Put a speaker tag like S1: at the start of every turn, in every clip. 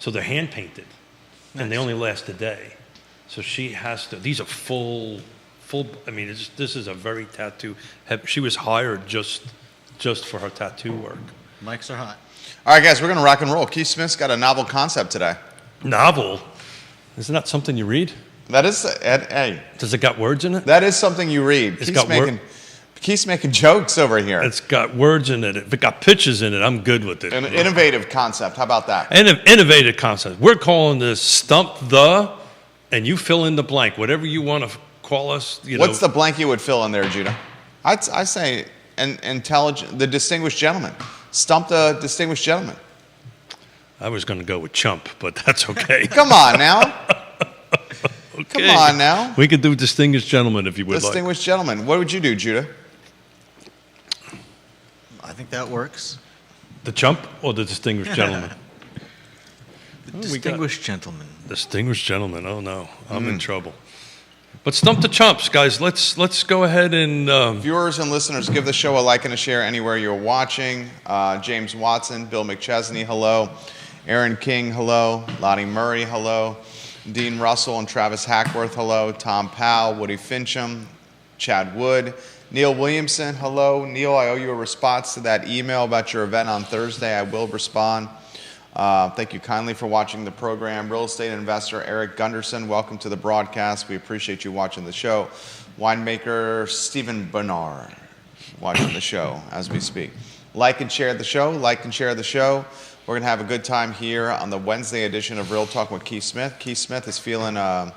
S1: So they're hand painted, and they only last a day. So she has to. These are full. I mean, this is a very tattoo. She was hired just for her tattoo work.
S2: Mics are hot.
S3: All right, guys, we're going to rock and roll. Keith Smith's got a novel concept today.
S1: Novel? Isn't that something you read?
S3: That is, hey.
S1: Does it got words in it?
S3: That is something you read. Keith's making jokes over here.
S1: It's got words in it. If it got pictures in it, I'm good with it.
S3: An innovative concept. How about that?
S1: Innovative concept. We're calling this Stump the, and you fill in the blank. Whatever you want to call us.
S3: What's the blank you would fill in there, Judah? I say intelligent, the distinguished gentleman. Stump the distinguished gentleman.
S1: I was going to go with chump, but that's okay.
S3: Come on now.
S1: Okay.
S3: Come on now.
S1: We could do distinguished gentleman if you would
S3: Distinguished gentleman. What would you do, Judah?
S2: I think that works.
S1: The chump or the distinguished gentleman?
S2: Distinguished gentleman.
S1: Distinguished gentleman. Oh, no. I'm in trouble. But Stump the Chumps, guys. Let's go ahead and...
S3: Viewers and listeners, give the show a like and a share anywhere you're watching. James Watson, Bill McChesney, hello. Aaron King, hello. Lottie Murray, hello. Dean Russell and Travis Hackworth, hello. Tom Powell, Woody Fincham, Chad Wood. Neil Williamson, hello. Neil, I owe you a response to that email about your event on Thursday. I will respond. Thank you kindly for watching the program. Real estate investor Eric Gunderson, welcome to the broadcast. We appreciate you watching the show. Winemaker Stephen Bernard, watching the show as we speak. Like and share the show. Like and share the show. We're going to have a good time here on the Wednesday edition of Real Talk with Keith Smith. Keith Smith is feeling, you're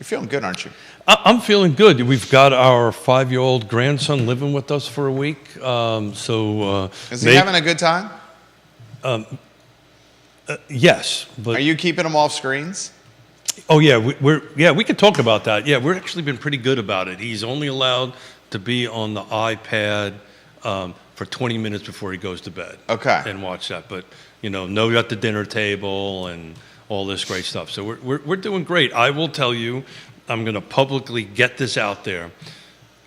S3: feeling good, aren't you?
S1: I'm feeling good. We've got our 5-year-old grandson living with us for a week.
S3: Is he having a good time?
S1: Yes, but
S3: are you keeping him off screens?
S1: Oh yeah, we could talk about that. Yeah, we're actually been pretty good about it. He's only allowed to be on the iPad for 20 minutes before he goes to bed.
S3: Okay.
S1: And watch that, but no at the dinner table and all this great stuff. So we're doing great. I will tell you, I'm going to publicly get this out there.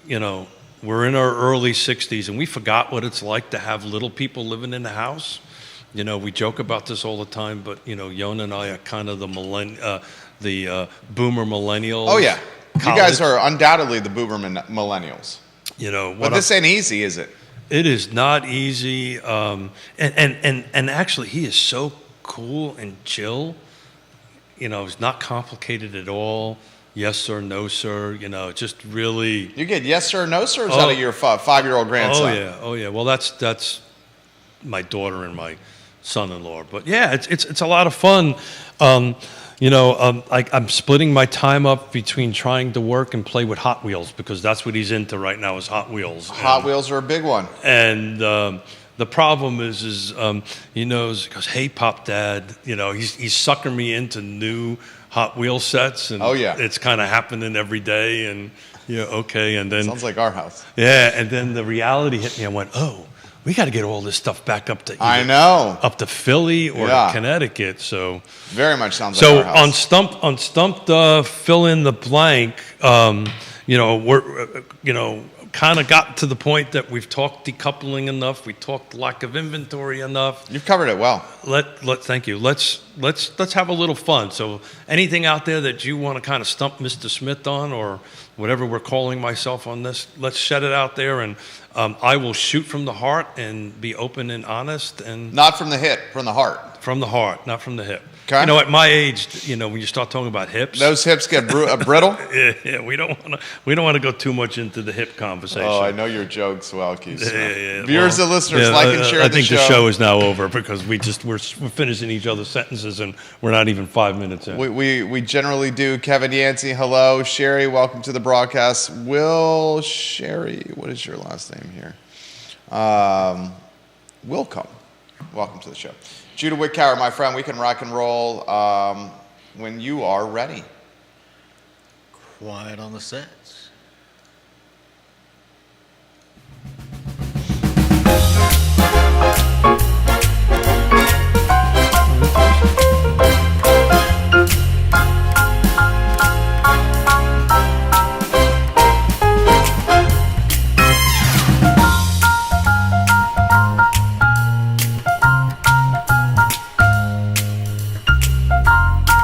S1: We're in our early 60s, and we forgot what it's like to have little people living in the house. We joke about this all the time, but Yona and I are kind of the boomer millennials.
S3: Oh yeah, you guys are undoubtedly the boomer millennials. But this ain't easy, is it?
S1: It is not easy, and actually, he is so cool and chill. It's not complicated at all. Yes sir, no sir. Just really.
S3: You get yes sir, no sirs out of your 5-year-old grandson.
S1: Oh yeah. Well, that's my daughter and my son-in-law, but yeah, it's a lot of fun. I'm splitting my time up between trying to work and play with Hot Wheels because that's what he's into right now is Hot Wheels.
S3: Hot Wheels are a big one.
S1: And the problem is he goes, hey, Pop Dad, he's sucking me into new Hot Wheel sets, and it's kind of happening every day, and okay, and then
S3: sounds like our house.
S1: Yeah, and then the reality hit me. I went, we got to get all this stuff back up to up to Philly or to Connecticut. So
S3: very much sounds like our house.
S1: on Stumped fill in the blank. We're kind of got to the point that we've talked decoupling enough. We talked lack of inventory enough.
S3: You've covered it well.
S1: Thank you. Let's have a little fun. So anything out there that you want to kind of stump Mr. Smith on, or whatever we're calling myself on this, let's shed it out there, and I will shoot from the heart and be open and honest, and
S3: not from the hip, from the heart.
S1: From the heart, not from the hip.
S3: Okay.
S1: At my age, when you start talking about hips,
S3: those hips get brittle.
S1: Yeah, we don't want to go too much into the hip conversation.
S3: Oh, I know your jokes well, Keith.
S1: Yeah.
S3: Viewers and listeners, like and share the show.
S1: I think the show is now over because we're finishing each other's sentences and we're not even 5 minutes in.
S3: We generally do. Kevin Yancey, hello. Sherry, welcome to the broadcast. Will Sherry, what is your last name here? Wilcome, welcome to the show. Judah Wickower, my friend, we can rock and roll when you are ready.
S2: Quiet on the sets.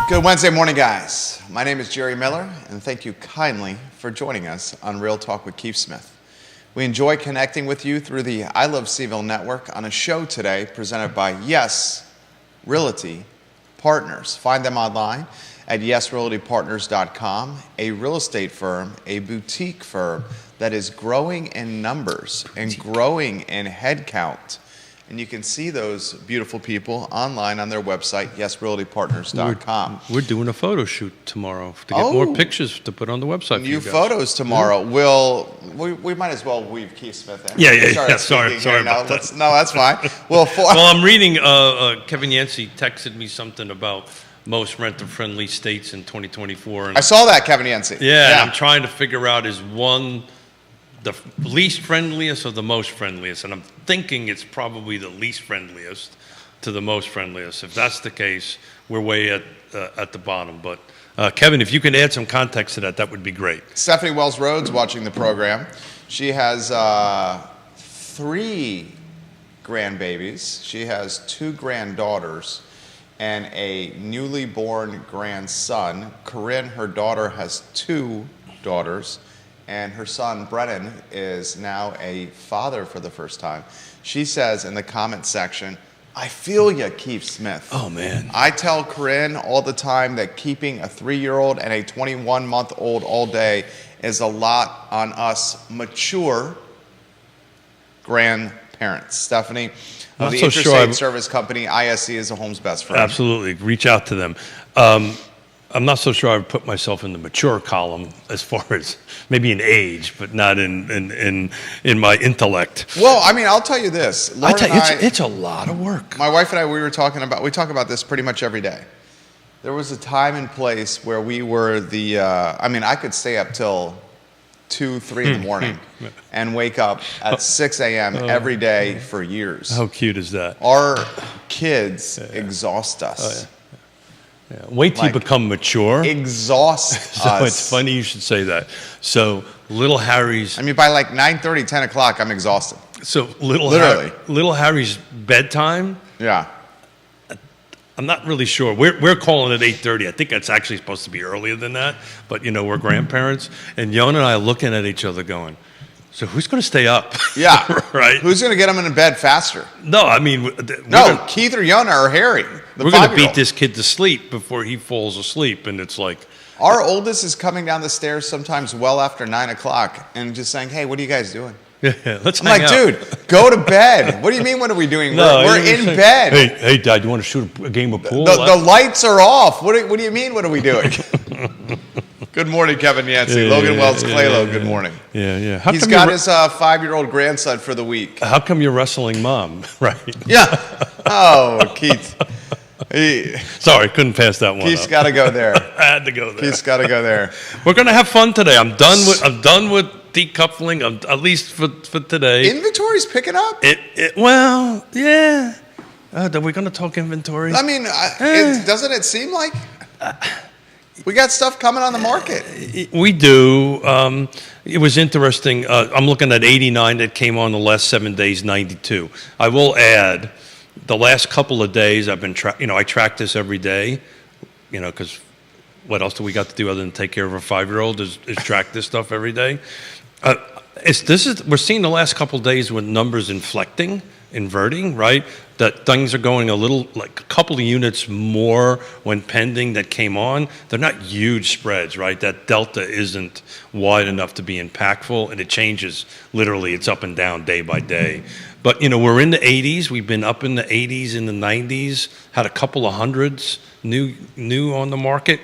S3: Good Wednesday morning, guys. My name is Jerry Miller, and thank you kindly for joining us on Real Talk with Keith Smith. We enjoy connecting with you through the I Love Seville network on a show today presented by Yes Realty Partners. Find them online at yesrealtypartners.com, a real estate firm, a boutique firm that is growing in numbers and growing in headcount. And you can see those beautiful people online on their website, yesrealtypartners.com.
S1: We're doing a photo shoot tomorrow to get more pictures to put on the website for you
S3: New
S1: guys.
S3: photos tomorrow. We might as well weave Keith Smith in.
S1: Yeah.
S3: Sorry
S1: about that.
S3: No, that's fine. Well,
S1: Well, I'm reading, Kevin Yancey texted me something about most renter-friendly states in 2024. And
S3: I saw that, Kevin Yancey.
S1: and I'm trying to figure out, is one the least friendliest or the most friendliest? And I'm thinking it's probably the least friendliest to the most friendliest. If that's the case, we're way at the bottom. But Kevin, if you can add some context to that, that would be great.
S3: Stephanie Wells Rhodes watching the program. She has 3 grandbabies. She has 2 granddaughters and a newly born grandson. Corinne, her daughter, has 2 daughters. And her son, Brennan, is now a father for the first time. She says in the comment section, I feel ya, Keith Smith.
S1: Oh, man.
S3: I tell Corinne all the time that keeping a 3-year-old and a 21-month-old all day is a lot on us mature grandparents. Stephanie, of the Interstate Service Company, ISC is a home's best friend.
S1: Absolutely. Reach out to them. I'm not so sure I would put myself in the mature column as far as maybe in age, but not in my intellect.
S3: Well, I mean, I'll tell you this. Lauren
S1: it's a lot of work.
S3: My wife and I, we talk about this pretty much every day. There was a time and place where we were I could stay up till 2, 3 in the morning and wake up at 6 a.m. every day for years.
S1: How cute is that?
S3: Our kids exhaust us.
S1: Yeah. Wait till you become mature.
S3: Exhaust
S1: So
S3: us.
S1: it's funny you should say that. So little Harry's.
S3: I mean, by like 9:30, 10 o'clock, I'm exhausted.
S1: So little Harry's bedtime.
S3: Yeah.
S1: I'm not really sure. We're calling it 8:30. I think that's actually supposed to be earlier than that. But we're grandparents, and Yona and I are looking at each other, going, "So who's going to stay up?"
S3: Yeah.
S1: Right.
S3: Who's going to get them into bed faster?
S1: No, I mean,
S3: Keith or Yona or Harry.
S1: We're going to beat this kid to sleep before he falls asleep, and it's like.
S3: Our oldest is coming down the stairs sometimes well after 9 o'clock and just saying, "Hey, what are you guys doing?"
S1: Yeah, let's
S3: I'm
S1: hang
S3: like,
S1: out.
S3: dude, go to bed. What do you mean, what are we doing?
S1: No,
S3: we're in bed.
S1: Hey, Dad, you want to shoot a game of pool?
S3: The lights are off. What do you mean, what are we doing? Good morning, Kevin Yancey. Logan Wells Claylo, good morning.
S1: Yeah.
S3: He's got his 5-year-old grandson for the week.
S1: How come you're wrestling mom? Right.
S3: Yeah. Oh, Keith.
S1: Sorry, couldn't pass that one
S3: Keith's
S1: up.
S3: got to go there.
S1: I had to go there.
S3: Keith's got to go there.
S1: We're going to have fun today. I'm done with decoupling, at least for today.
S3: Inventory's picking up?
S1: Well, yeah. Are we going to talk inventory?
S3: I mean, doesn't it seem like we got stuff coming on the market?
S1: We do. It was interesting. I'm looking at 89 that came on the last 7 days, 92. I will add, the last couple of days I've been I track this every day, because what else do we got to do other than take care of a 5-year-old is track this stuff every day. We're seeing the last couple of days with numbers inverting, right? That things are going a couple of units more when pending that came on. They're not huge spreads, right? That delta isn't wide enough to be impactful, and it changes literally. It's up and down day by day. But, we're in the 80s. We've been up in the 80s, in the 90s, had a couple of hundreds new on the market,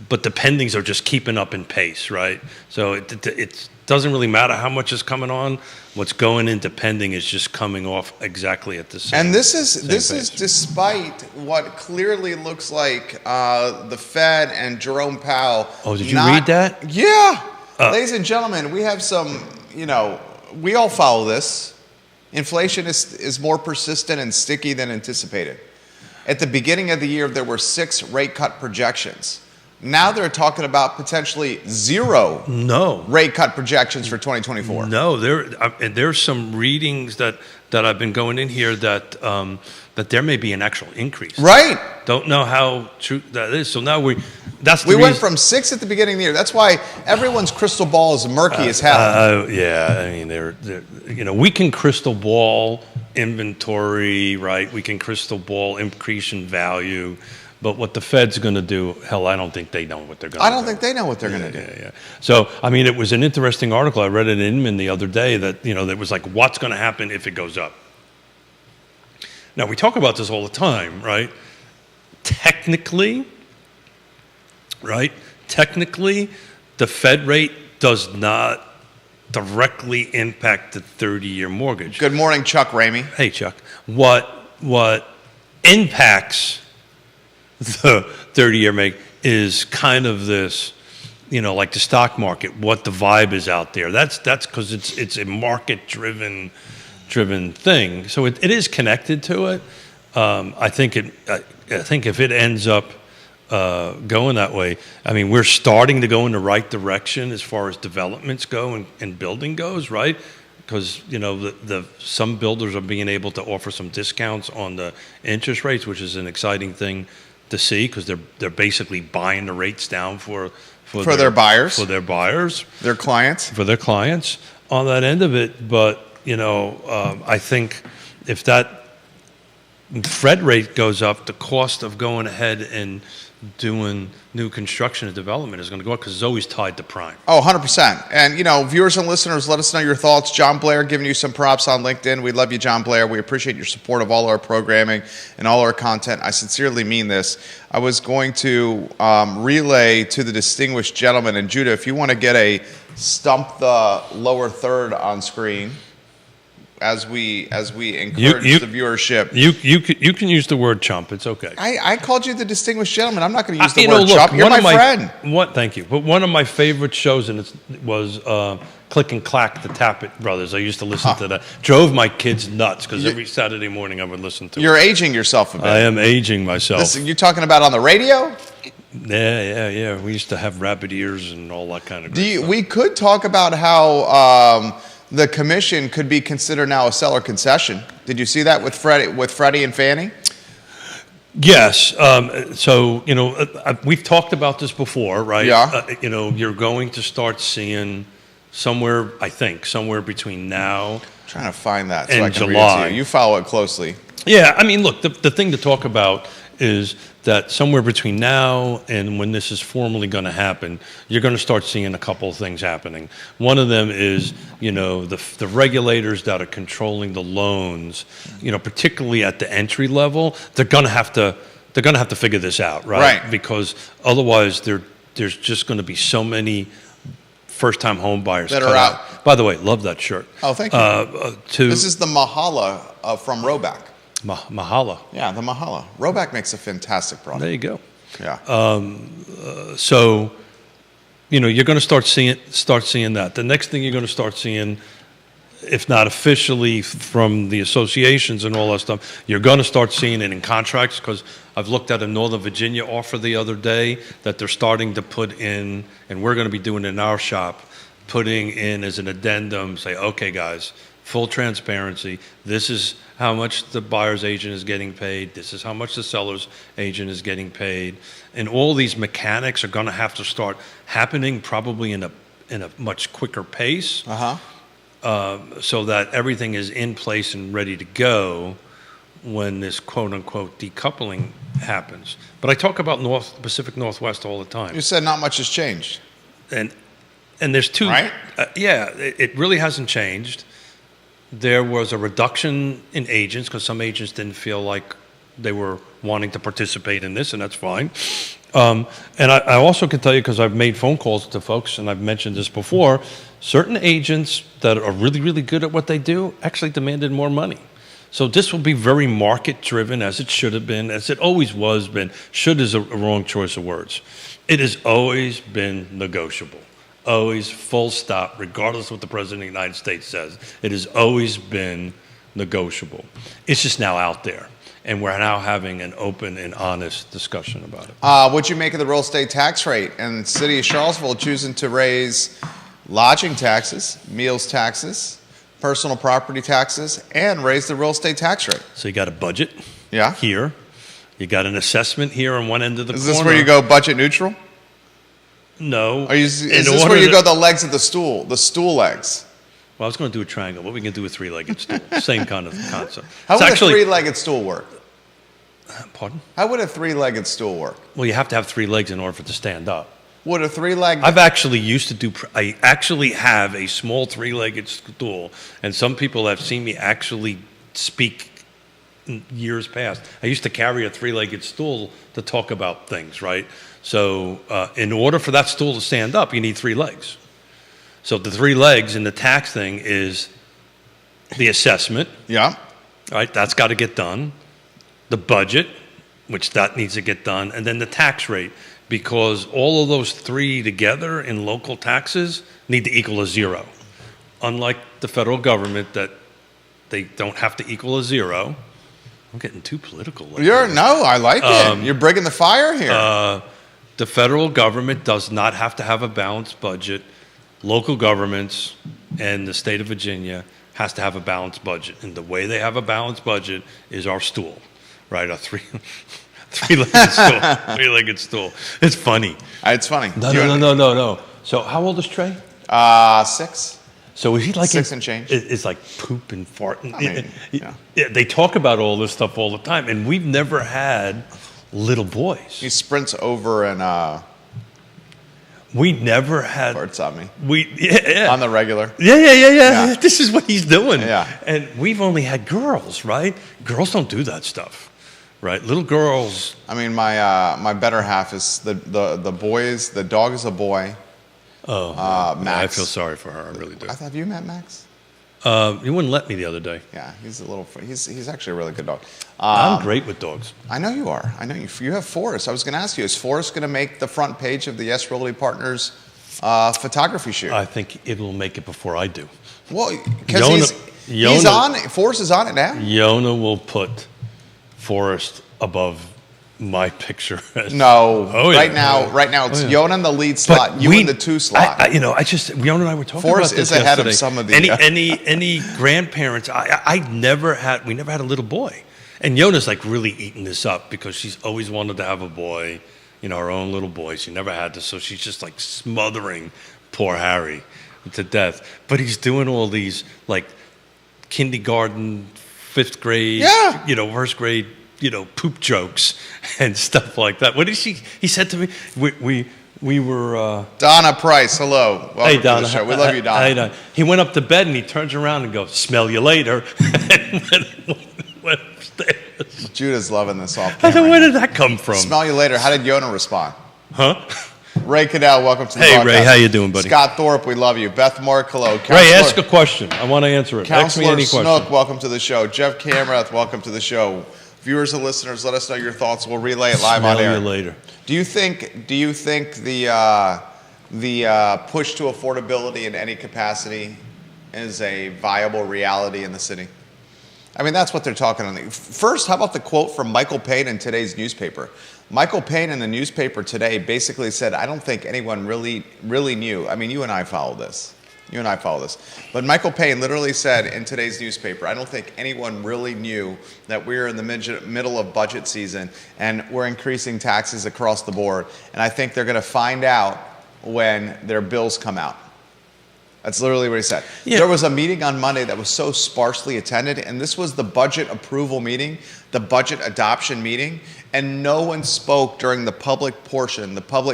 S1: but the pendings are just keeping up in pace, right? So it doesn't really matter how much is coming on. What's going into pending is just coming off exactly at the same.
S3: And this is despite what clearly looks like the Fed and Jerome Powell.
S1: Oh, did you read that?
S3: Yeah, ladies and gentlemen, we have some. We all follow this. Inflation is more persistent and sticky than anticipated. At the beginning of the year, there were 6 rate cut projections. Now they're talking about potentially 0 rate cut projections for 2024.
S1: No, there's some readings that that I've been going in here that that there may be an actual increase.
S3: Right.
S1: Don't know how true that is. So now that's the
S3: We went
S1: reason-
S3: from 6 at the beginning of the year. That's why everyone's crystal ball is murky as hell.
S1: Yeah, I mean, they're we can crystal ball inventory, right? We can crystal ball increase in value, but what the Fed's going to do, hell, I don't think they know what they're going to do.
S3: I don't think they know what they're going to do.
S1: Yeah. So, I mean, it was an interesting article. I read it in Inman the other day that, that was like, what's going to happen if it goes up? Now, we talk about this all the time, right? Technically, the Fed rate does not directly impact the 30-year mortgage.
S3: Good morning, Chuck Ramey.
S1: Hey, Chuck. What impacts the 30-year make is kind of this, like the stock market, what the vibe is out there. That's because it's a market-driven thing. So it is connected to it. I think if it ends up going that way, I mean, we're starting to go in the right direction as far as developments go and building goes, right? Because some builders are being able to offer some discounts on the interest rates, which is an exciting thing to see because they're basically buying the rates down for
S3: their buyers,
S1: their clients on that end of it. But I think if that Fed rate goes up, the cost of going ahead and doing new construction and development is going to go up because it's always tied to prime.
S3: Oh, 100%. And, viewers and listeners, let us know your thoughts. John Blair giving you some props on LinkedIn. We love you, John Blair. We appreciate your support of all our programming and all our content. I sincerely mean this. I was going to relay to the distinguished gentleman, and Judah, if you want to get a stump the lower third on screen as we encourage the viewership.
S1: You can use the word chump. It's okay.
S3: I called you the distinguished gentleman. I'm not going to use the word chump. You're my friend.
S1: Thank you. But one of my favorite shows was Click and Clack, the Tappet Brothers. I used to listen to that. Drove my kids nuts because every Saturday morning I would listen to it.
S3: You're aging yourself a bit.
S1: I am aging myself.
S3: You talking about on the radio?
S1: Yeah. We used to have rabbit ears and all that kind of stuff.
S3: We could talk about how the commission could be considered now a seller concession. Did you see that with Freddie and Fannie?
S1: Yes. So, we've talked about this before, right?
S3: Yeah.
S1: You're going to start seeing somewhere between now
S3: I'm trying to find that so
S1: and
S3: I can
S1: July.
S3: read it to you. You follow it closely.
S1: Yeah. I mean, look, the thing to talk about is that somewhere between now and when this is formally going to happen, you're going to start seeing a couple of things happening. One of them is, the regulators that are controlling the loans, particularly at the entry level, they're going to have to figure this out, right?
S3: Right.
S1: Because otherwise, there's just going to be so many first-time home buyers
S3: that
S1: cut
S3: are out.
S1: By the way, love that shirt.
S3: Oh, thank you. This is the Mahala from Roback.
S1: Mahala.
S3: Yeah, the Mahala. Roback makes a fantastic product.
S1: There you go.
S3: Yeah.
S1: So, you're going to start seeing that. The next thing you're going to start seeing, if not officially from the associations and all that stuff, you're going to start seeing it in contracts because I've looked at a Northern Virginia offer the other day that they're starting to put in, and we're going to be doing it in our shop, putting in as an addendum, say, okay, guys, full transparency. This is how much the buyer's agent is getting paid. This is how much the seller's agent is getting paid. And all these mechanics are going to have to start happening probably in a much quicker pace so that everything is in place and ready to go when this quote-unquote decoupling happens. But I talk about Pacific Northwest all the time.
S3: You said not much has changed.
S1: And there's two.
S3: Right?
S1: It really hasn't changed. There was a reduction in agents because some agents didn't feel like they were wanting to participate in this, and that's fine. And I also can tell you, because I've made phone calls to folks, and I've mentioned this before, certain agents that are really, really good at what they do actually demanded more money. So this will be very market-driven, as it should have been, as it always was been. Should is a wrong choice of words. It has always been negotiable. Always, full stop, regardless of what the President of the United States says. It has always been negotiable. It's just now out there, and we're now having an open and honest discussion about it.
S3: What'd you make of the real estate tax rate and the city of Charlottesville choosing to raise lodging taxes, meals taxes, personal property taxes, and raise the real estate tax rate.
S1: So you got a budget
S3: Yeah.
S1: here. You got an assessment here on one end of the
S3: Is
S1: corner.
S3: this where you go budget neutral?
S1: No.
S3: Is
S1: In
S3: this where
S1: order
S3: you
S1: to-
S3: go the legs of the stool legs?
S1: Well, I was going to do a triangle. What we can do with three-legged stool? Same kind of concept.
S3: How
S1: It's
S3: would
S1: actually,
S3: a three-legged stool work?
S1: pardon?
S3: How would a three-legged stool work?
S1: Well, you have to have 3 legs in order for it to stand up.
S3: Would a three-legged...
S1: I've actually used to do, I actually have a small 3-legged stool, and some people have seen me actually speak in years past. I used to carry a 3-legged stool to talk about things, right? So in order for that stool to stand up, you need 3 legs. So the 3 legs in the tax thing is the assessment,
S3: Yeah.
S1: right? That's got to get done. The budget, which that needs to get done, and then the tax rate, because all of those 3 together in local taxes need to equal a 0. Unlike the federal government that they don't have to equal a 0. I'm getting too political. lately.
S3: No, I like it. You're bringing the fire here.
S1: The federal government does not have to have a balanced budget. Local governments and the state of Virginia has to have a balanced budget. And the way they have a balanced budget is our stool, right? A three-legged stool. 3-legged stool. It's funny.
S3: It's funny.
S1: No. So how old is Trey?
S3: 6.
S1: So is he like
S3: 6 and change.
S1: It's like poop and fart.
S3: yeah.
S1: Yeah, they talk about all this stuff all the time, and we've never had little boys.
S3: He sprints over and
S1: We never had.
S3: farts on me
S1: Yeah.
S3: on the regular.
S1: Yeah. This is what he's doing.
S3: Yeah.
S1: And we've only had girls, right? Girls don't do that stuff, right? Little girls.
S3: I mean, my better half is the boys. The dog is a boy.
S1: Oh,
S3: Max.
S1: I feel sorry for her. I really do.
S3: Have you met Max?
S1: You wouldn't let me the other day.
S3: Yeah, he's a little. He's actually a really good dog.
S1: I'm great with dogs.
S3: I know you are. I know you. You have Forrest. I was going to ask you, is Forrest going to make the front page of the Yes Realty Partners photography shoot?
S1: I think it'll make it before I do.
S3: Well, because he's on. Forrest is on it now.
S1: Yona will put Forrest above my picture.
S3: No.
S1: Oh, yeah.
S3: Right now, it's
S1: Oh, yeah.
S3: Yona in the lead slot. You in the 2 slot.
S1: Yona and I were talking
S3: Forrest
S1: about this
S3: is ahead of
S1: yesterday.
S3: some of the-
S1: Any grandparents. We never had a little boy, and Yona's like really eating this up because she's always wanted to have a boy, her own little boy. She never had this, so she's just like smothering poor Harry to death. But he's doing all these like kindergarten, 5th grade,
S3: Yeah.
S1: first grade, poop jokes and stuff like that. What did he said to me? We were.
S3: Donna Price, hello. Welcome
S1: Hey,
S3: to
S1: Donna.
S3: the show. We love you, Donna.
S1: Hey, Donna. He went up to bed and he turns around and goes, "Smell you later," and went upstairs.
S3: Judah's loving this off
S1: I said,
S3: camera.
S1: "Where did that come from?"
S3: Smell you later. How did Yona respond?
S1: Huh?
S3: Ray Cadell, welcome to the
S1: Hey,
S3: broadcast.
S1: Ray, how you doing, buddy?
S3: Scott Thorpe, we love you. Beth Mark, hello.
S1: Ray, ask a question. I want to answer it. Ask me
S3: Counselor
S1: any
S3: Snook,
S1: question.
S3: welcome to the show. Jeff Camerath, welcome to the show. Viewers and listeners, let us know your thoughts. We'll relay it live
S1: Smell
S3: on air.
S1: you later.
S3: Do you think the push to affordability in any capacity is a viable reality in the city? I mean, that's what they're talking on. First, how about the quote from Michael Payne in today's newspaper? Michael Payne in the newspaper today basically said, I don't think anyone really knew. I mean, you and I follow this. But Michael Payne literally said in today's newspaper, I don't think anyone really knew that we're in the middle of budget season and we're increasing taxes across the board. And I think they're going to find out when their bills come out. That's literally what he said.
S1: Yeah.
S3: There was a meeting on Monday that was so sparsely attended, and this was the budget approval meeting, the budget adoption meeting, and no one spoke during the public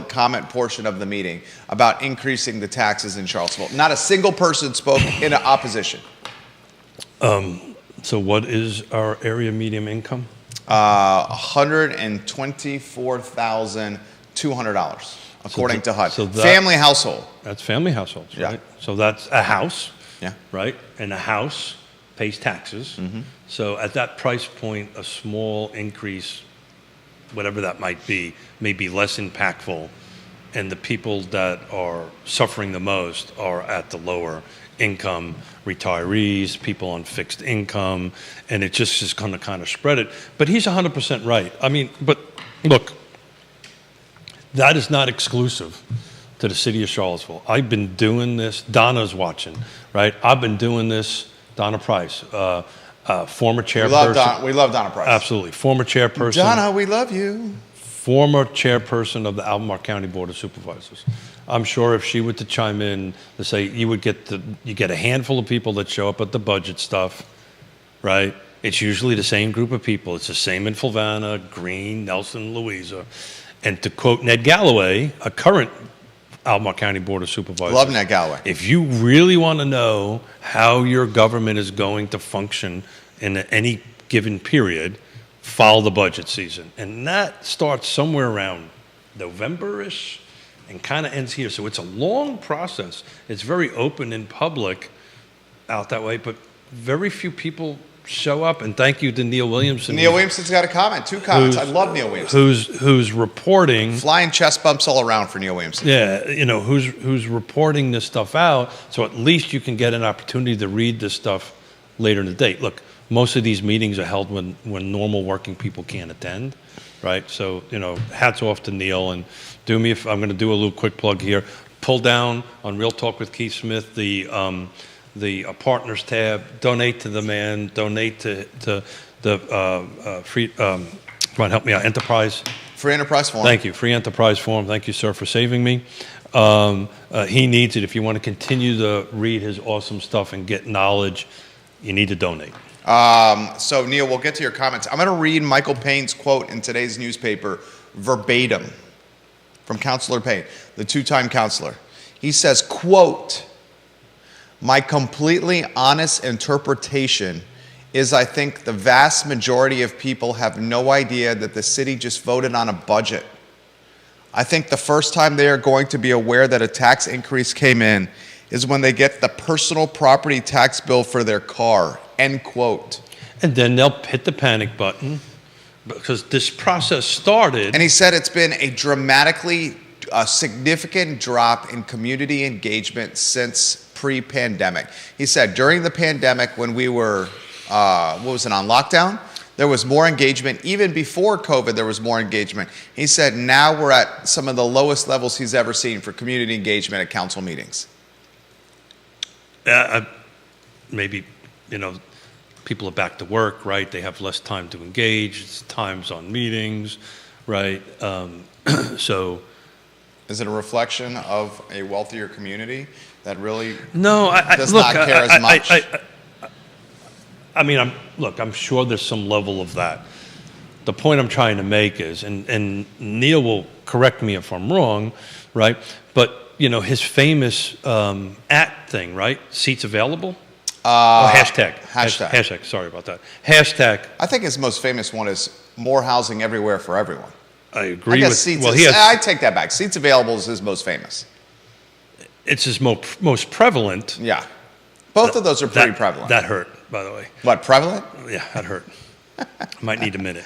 S3: comment portion of the meeting about increasing the taxes in Charlottesville. Not a single person spoke in opposition.
S1: So, what is our area medium income?
S3: $124,200, according to HUD.
S1: so that-
S3: Family household.
S1: That's family households,
S3: Yeah.
S1: right? So that's a house,
S3: Yeah.
S1: right? And a house pays taxes.
S3: Mm-hmm.
S1: So at that price point, a small increase, whatever that might be, may be less impactful. And the people that are suffering the most are at the lower income, retirees, people on fixed income, and it just is going to kind of spread it. But he's 100% right. I mean, but look, that is not exclusive to the city of Charlottesville. I've been doing this. Donna's watching, right? I've been doing this Donna Price, former
S3: We
S1: chairperson.
S3: love Donna Price.
S1: Absolutely, former chairperson.
S3: Donna, we love you.
S1: Former chairperson of the Albemarle County Board of Supervisors. I'm sure if she were to chime in to say you get a handful of people that show up at the budget stuff, right? It's usually the same group of people. It's the same in Fluvanna, Greene, Nelson, Louisa. And to quote Ned Galloway, a current Albemarle County Board of Supervisors.
S3: Love Ned Galloway.
S1: If you really want to know how your government is going to function in any given period, follow the budget season. And that starts somewhere around November-ish and kind of ends here. So it's a long process. It's very open in public out that way, but very few people show up. And thank you to Neil Williamson.
S3: Neil Williamson's got a comment, 2 comments. I love Neil Williamson.
S1: Who's reporting.
S3: Flying chest bumps all around for Neil Williamson.
S1: Yeah, who's reporting this stuff out, so at least you can get an opportunity to read this stuff later in the day. Look, most of these meetings are held when normal working people can't attend, right? So, hats off to Neil, and I'm going to do a little quick plug here. Pull down on Real Talk with Keith Smith, the partners tab, donate to the man, donate to the free, come on, help me out, Enterprise.
S3: Free Enterprise Forum.
S1: Thank you. Free Enterprise Forum. Thank you, sir, for saving me. He needs it. If you want to continue to read his awesome stuff and get knowledge, you need to donate.
S3: So, Neil, we'll get to your comments. I'm going to read Michael Payne's quote in today's newspaper verbatim from Councilor Payne, the 2-time counselor. He says, quote, "My completely honest interpretation is I think the vast majority of people have no idea that the city just voted on a budget. I think the first time they are going to be aware that a tax increase came in is when they get the personal property tax bill for their car," end quote.
S1: And then they'll hit the panic button because this process started.
S3: And he said it's been a dramatically significant drop in community engagement since pre-pandemic. He said during the pandemic when we were, on lockdown, there was more engagement. Even before COVID, there was more engagement. He said now we're at some of the lowest levels he's ever seen for community engagement at council meetings.
S1: Maybe, people are back to work, right? They have less time to engage. It's times on meetings, right? So.
S3: Is it a reflection of a wealthier community that really
S1: does
S3: not care as much?
S1: I'm sure there's some level of that. The point I'm trying to make is, and Neil will correct me if I'm wrong, right? But his famous @thing, right? Seats available. Hashtag. Hashtag. Sorry about that. Hashtag.
S3: I think his most famous one is more housing everywhere for everyone.
S1: I agree
S3: I
S1: with.
S3: Seats,
S1: I
S3: take that back. Seats available is his most famous.
S1: It's his most prevalent.
S3: Yeah, both of those are pretty prevalent.
S1: That hurt, by the way.
S3: What, prevalent?
S1: Yeah, that hurt. Might need a minute.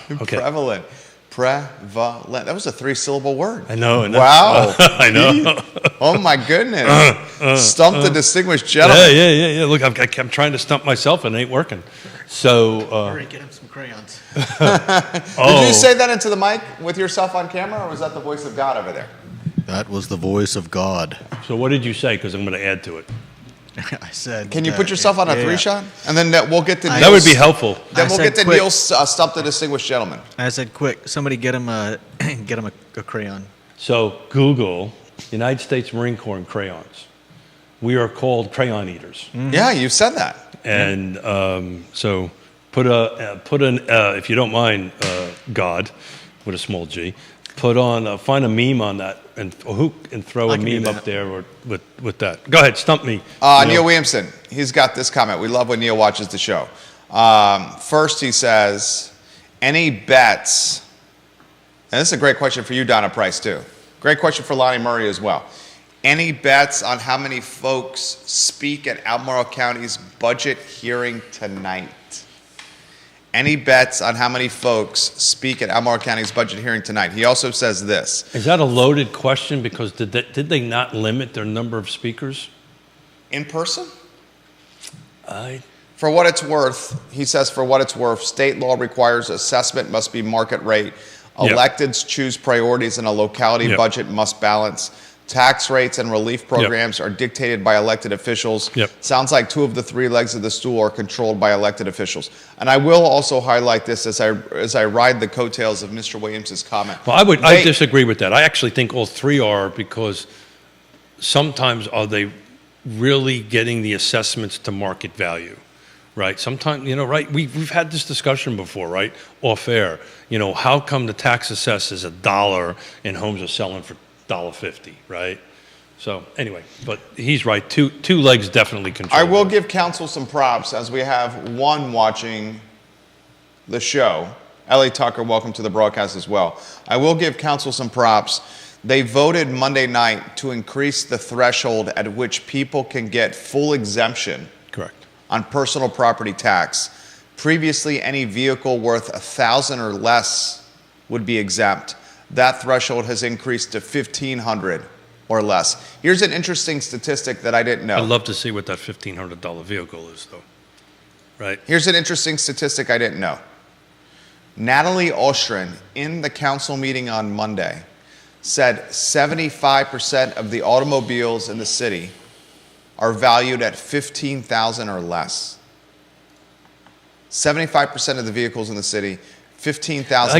S1: Okay.
S3: Prevalent. Prevalent. That was a 3-syllable word.
S1: I know.
S3: Wow.
S1: I know.
S3: Oh my goodness. Stump the distinguished gentleman.
S1: Yeah. Look, I'm trying to stump myself and it ain't working. So.
S2: Hurry, get him some crayons.
S3: Did you say that into the mic with yourself on camera, or was that the voice of God over there?
S2: That was the voice of God.
S1: So what did you say? Because I'm going to add to it.
S2: I said.
S3: Can you put yourself on a 3-shot? And then we'll get to
S1: That would be helpful.
S3: Then we'll get to
S2: quick.
S3: Neil's Stump the Distinguished Gentleman.
S2: I said, quick, somebody get him a crayon.
S1: So Google United States Marine Corps and crayons. We are called crayon eaters.
S2: Mm-hmm.
S3: Yeah, you've said that.
S1: And so put an if you don't mind, God, with a small G, find a meme on that and throw a meme up there or with that. Go ahead, stump me.
S3: Neil Williamson, he's got this comment. We love when Neil watches the show. First, he says, any bets? And this is a great question for you, Donna Price, too. Great question for Lonnie Murray as well. Any bets on how many folks speak at Albemarle County's budget hearing tonight? Any bets on how many folks speak at Albemarle County's budget hearing tonight? He also says this.
S1: Is that a loaded question? Because did they not limit their number of speakers?
S3: In person? For what it's worth, he says, for what it's worth, state law requires assessment must be market rate. Electeds choose priorities and a locality budget must balance Tax rates and relief programs are dictated by elected officials.
S1: Yep.
S3: Sounds like 2 of the 3 legs of the stool are controlled by elected officials. And I will also highlight this as I ride the coattails of Mr. Williams' comment.
S1: Well, I disagree with that. I actually think all 3 are, because sometimes are they really getting the assessments to market value, right? Sometimes, right, we've had this discussion before, right, off air. How come the tax assess is $1 and homes are selling for $1.50, right? So anyway, but he's right. Two legs definitely control.
S3: I will give council some props as we have one watching the show. Ellie Tucker, welcome to the broadcast as well. I will give council some props. They voted Monday night to increase the threshold at which people can get full exemption
S1: Correct.
S3: on personal property tax. Previously, any vehicle worth $1,000 or less would be exempt. That threshold has increased to $1,500 or less. Here's an interesting statistic that I didn't know.
S1: I'd love to see what that $1,500 vehicle is, though. Right?
S3: Here's an interesting statistic I didn't know. Natalie Ostrin, in the council meeting on Monday, said 75% of the automobiles in the city are valued at $15,000 or less. 75% of the vehicles in the city, $15,000 or less.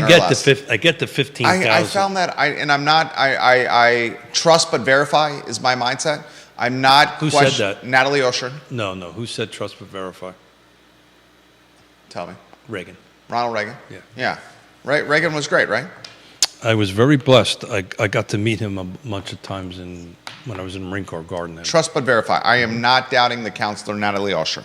S1: I get the 15,000.
S3: I found that, I trust but verify is my mindset. I'm not.
S1: Who said that?
S3: Natalie Ostrin.
S1: No. Who said trust but verify?
S3: Tell me.
S1: Reagan.
S3: Ronald Reagan?
S1: Yeah.
S3: Yeah. Right. Reagan was great, right?
S1: I was very blessed. I got to meet him a bunch of times when I was in Marine Corps Garden.
S3: Trust but verify. I am not doubting the counselor, Natalie Ostrin.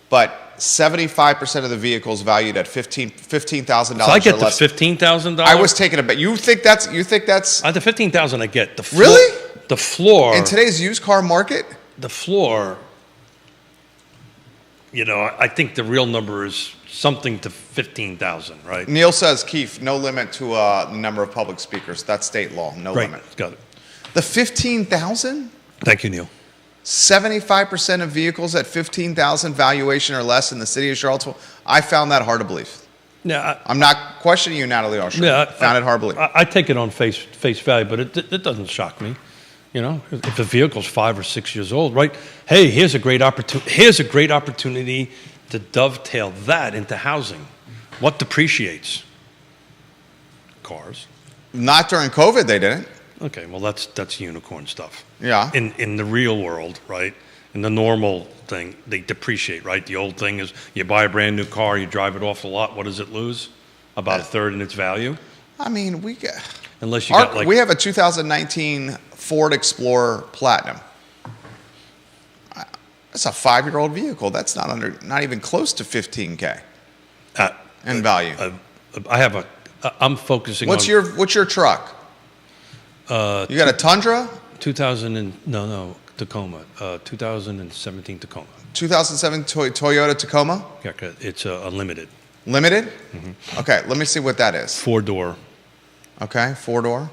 S3: But 75% of the vehicles valued at $15,000
S1: So I get
S3: or less.
S1: the $15,000.
S3: I was taking a bet. You think that's
S1: the $15,000 I get. The floor,
S3: Really?
S1: The floor.
S3: in today's used car market?
S1: The floor. I think the real number is something to 15,000, right?
S3: Neil says, Keith, no limit to a number of public speakers. That's state law. No
S1: Right.
S3: limit.
S1: Got it.
S3: The 15,000?
S1: Thank you, Neil.
S3: 75% of vehicles at 15,000 valuation or less in the city of Charlottesville. I found that hard to believe.
S1: Yeah.
S3: I'm not questioning you, Natalie Ostrin.
S1: Yeah,
S3: Found it hard to believe.
S1: I take it on face value, but it doesn't shock me. If the vehicle's 5 or 6 years old, right? Hey, here's a great opportunity. Here's a great opportunity to dovetail that into housing. What depreciates? Cars.
S3: Not during COVID, they didn't.
S1: Okay, well that's unicorn stuff.
S3: Yeah.
S1: In the real world, right? In the normal thing, they depreciate, right? The old thing is you buy a brand new car, you drive it off the lot. What does it lose? About a third in its value.
S3: I mean,
S1: Unless you got like
S3: we have a 2019 Ford Explorer Platinum. That's a 5-year-old vehicle. That's not even close to $15K in value.
S1: I'm focusing
S3: What's
S1: on
S3: your truck? You got a Tundra?
S1: 2000 Tacoma, 2017 Tacoma.
S3: 2007 Toyota Tacoma?
S1: Yeah, it's a limited
S3: Limited? Mm-hmm. Okay, let me see what that is.
S1: 4-door.
S3: Okay, 4-door.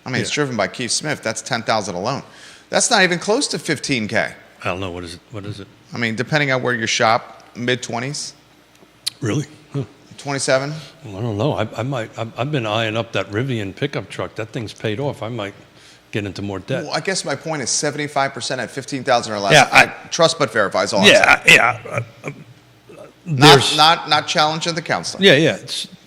S3: It's driven by Keith Smith. That's 10,000 alone. That's not even close to 15K.
S1: I don't know what is it.
S3: I mean, depending on where you shop, mid-20s,
S1: Really?
S3: 27.
S1: Well, I don't know. I've been eyeing up that Rivian pickup truck. That thing's paid off. I might get into more debt.
S3: Well, I guess my point is 75% at 15,000 or less.
S1: Yeah,
S3: I trust but verify is all I'm saying.
S1: Yeah. There's-
S3: Not challenging the counselor.
S1: Yeah.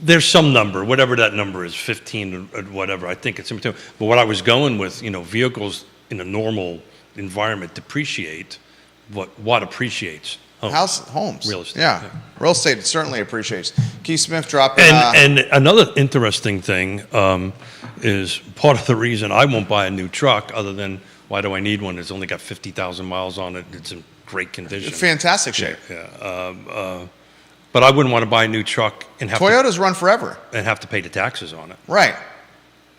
S1: There's some number, whatever that number is, 15 or whatever. I think it's in between. But what I was going with, vehicles in a normal environment depreciate. What appreciates? Homes.
S3: Homes.
S1: Real estate.
S3: Yeah. Real estate certainly appreciates. Keith Smith dropping.
S1: And another interesting thing is part of the reason I won't buy a new truck, other than why do I need one? It's only got 50,000 miles on it. It's in great condition.
S3: Fantastic shape.
S1: Yeah. But I wouldn't want to buy a new truck and
S3: Toyotas run forever.
S1: have to pay the taxes on it,
S3: Right.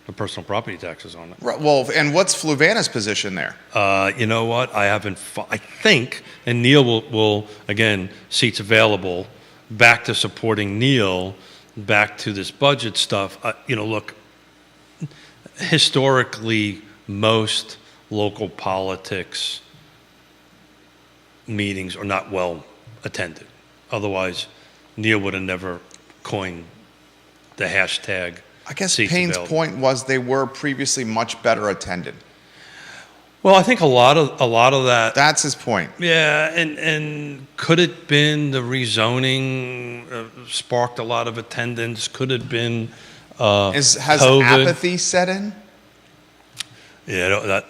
S1: the personal property taxes on it.
S3: Right. Well, and what's Fluvanna's position there?
S1: You know what? I haven't. I think, and Neil will again, seats available. Back to supporting Neil. Back to this budget stuff. Look. Historically, most local politics meetings are not well attended. Otherwise, Neil would have never coined the hashtag
S3: I guess
S1: seats
S3: Payne's
S1: available.
S3: point was they were previously much better attended.
S1: Well, I think a lot of that.
S3: That's his point.
S1: Yeah, and could it been the rezoning sparked a lot of attendance? Could it been
S3: Has
S1: COVID?
S3: apathy set in?
S1: Yeah,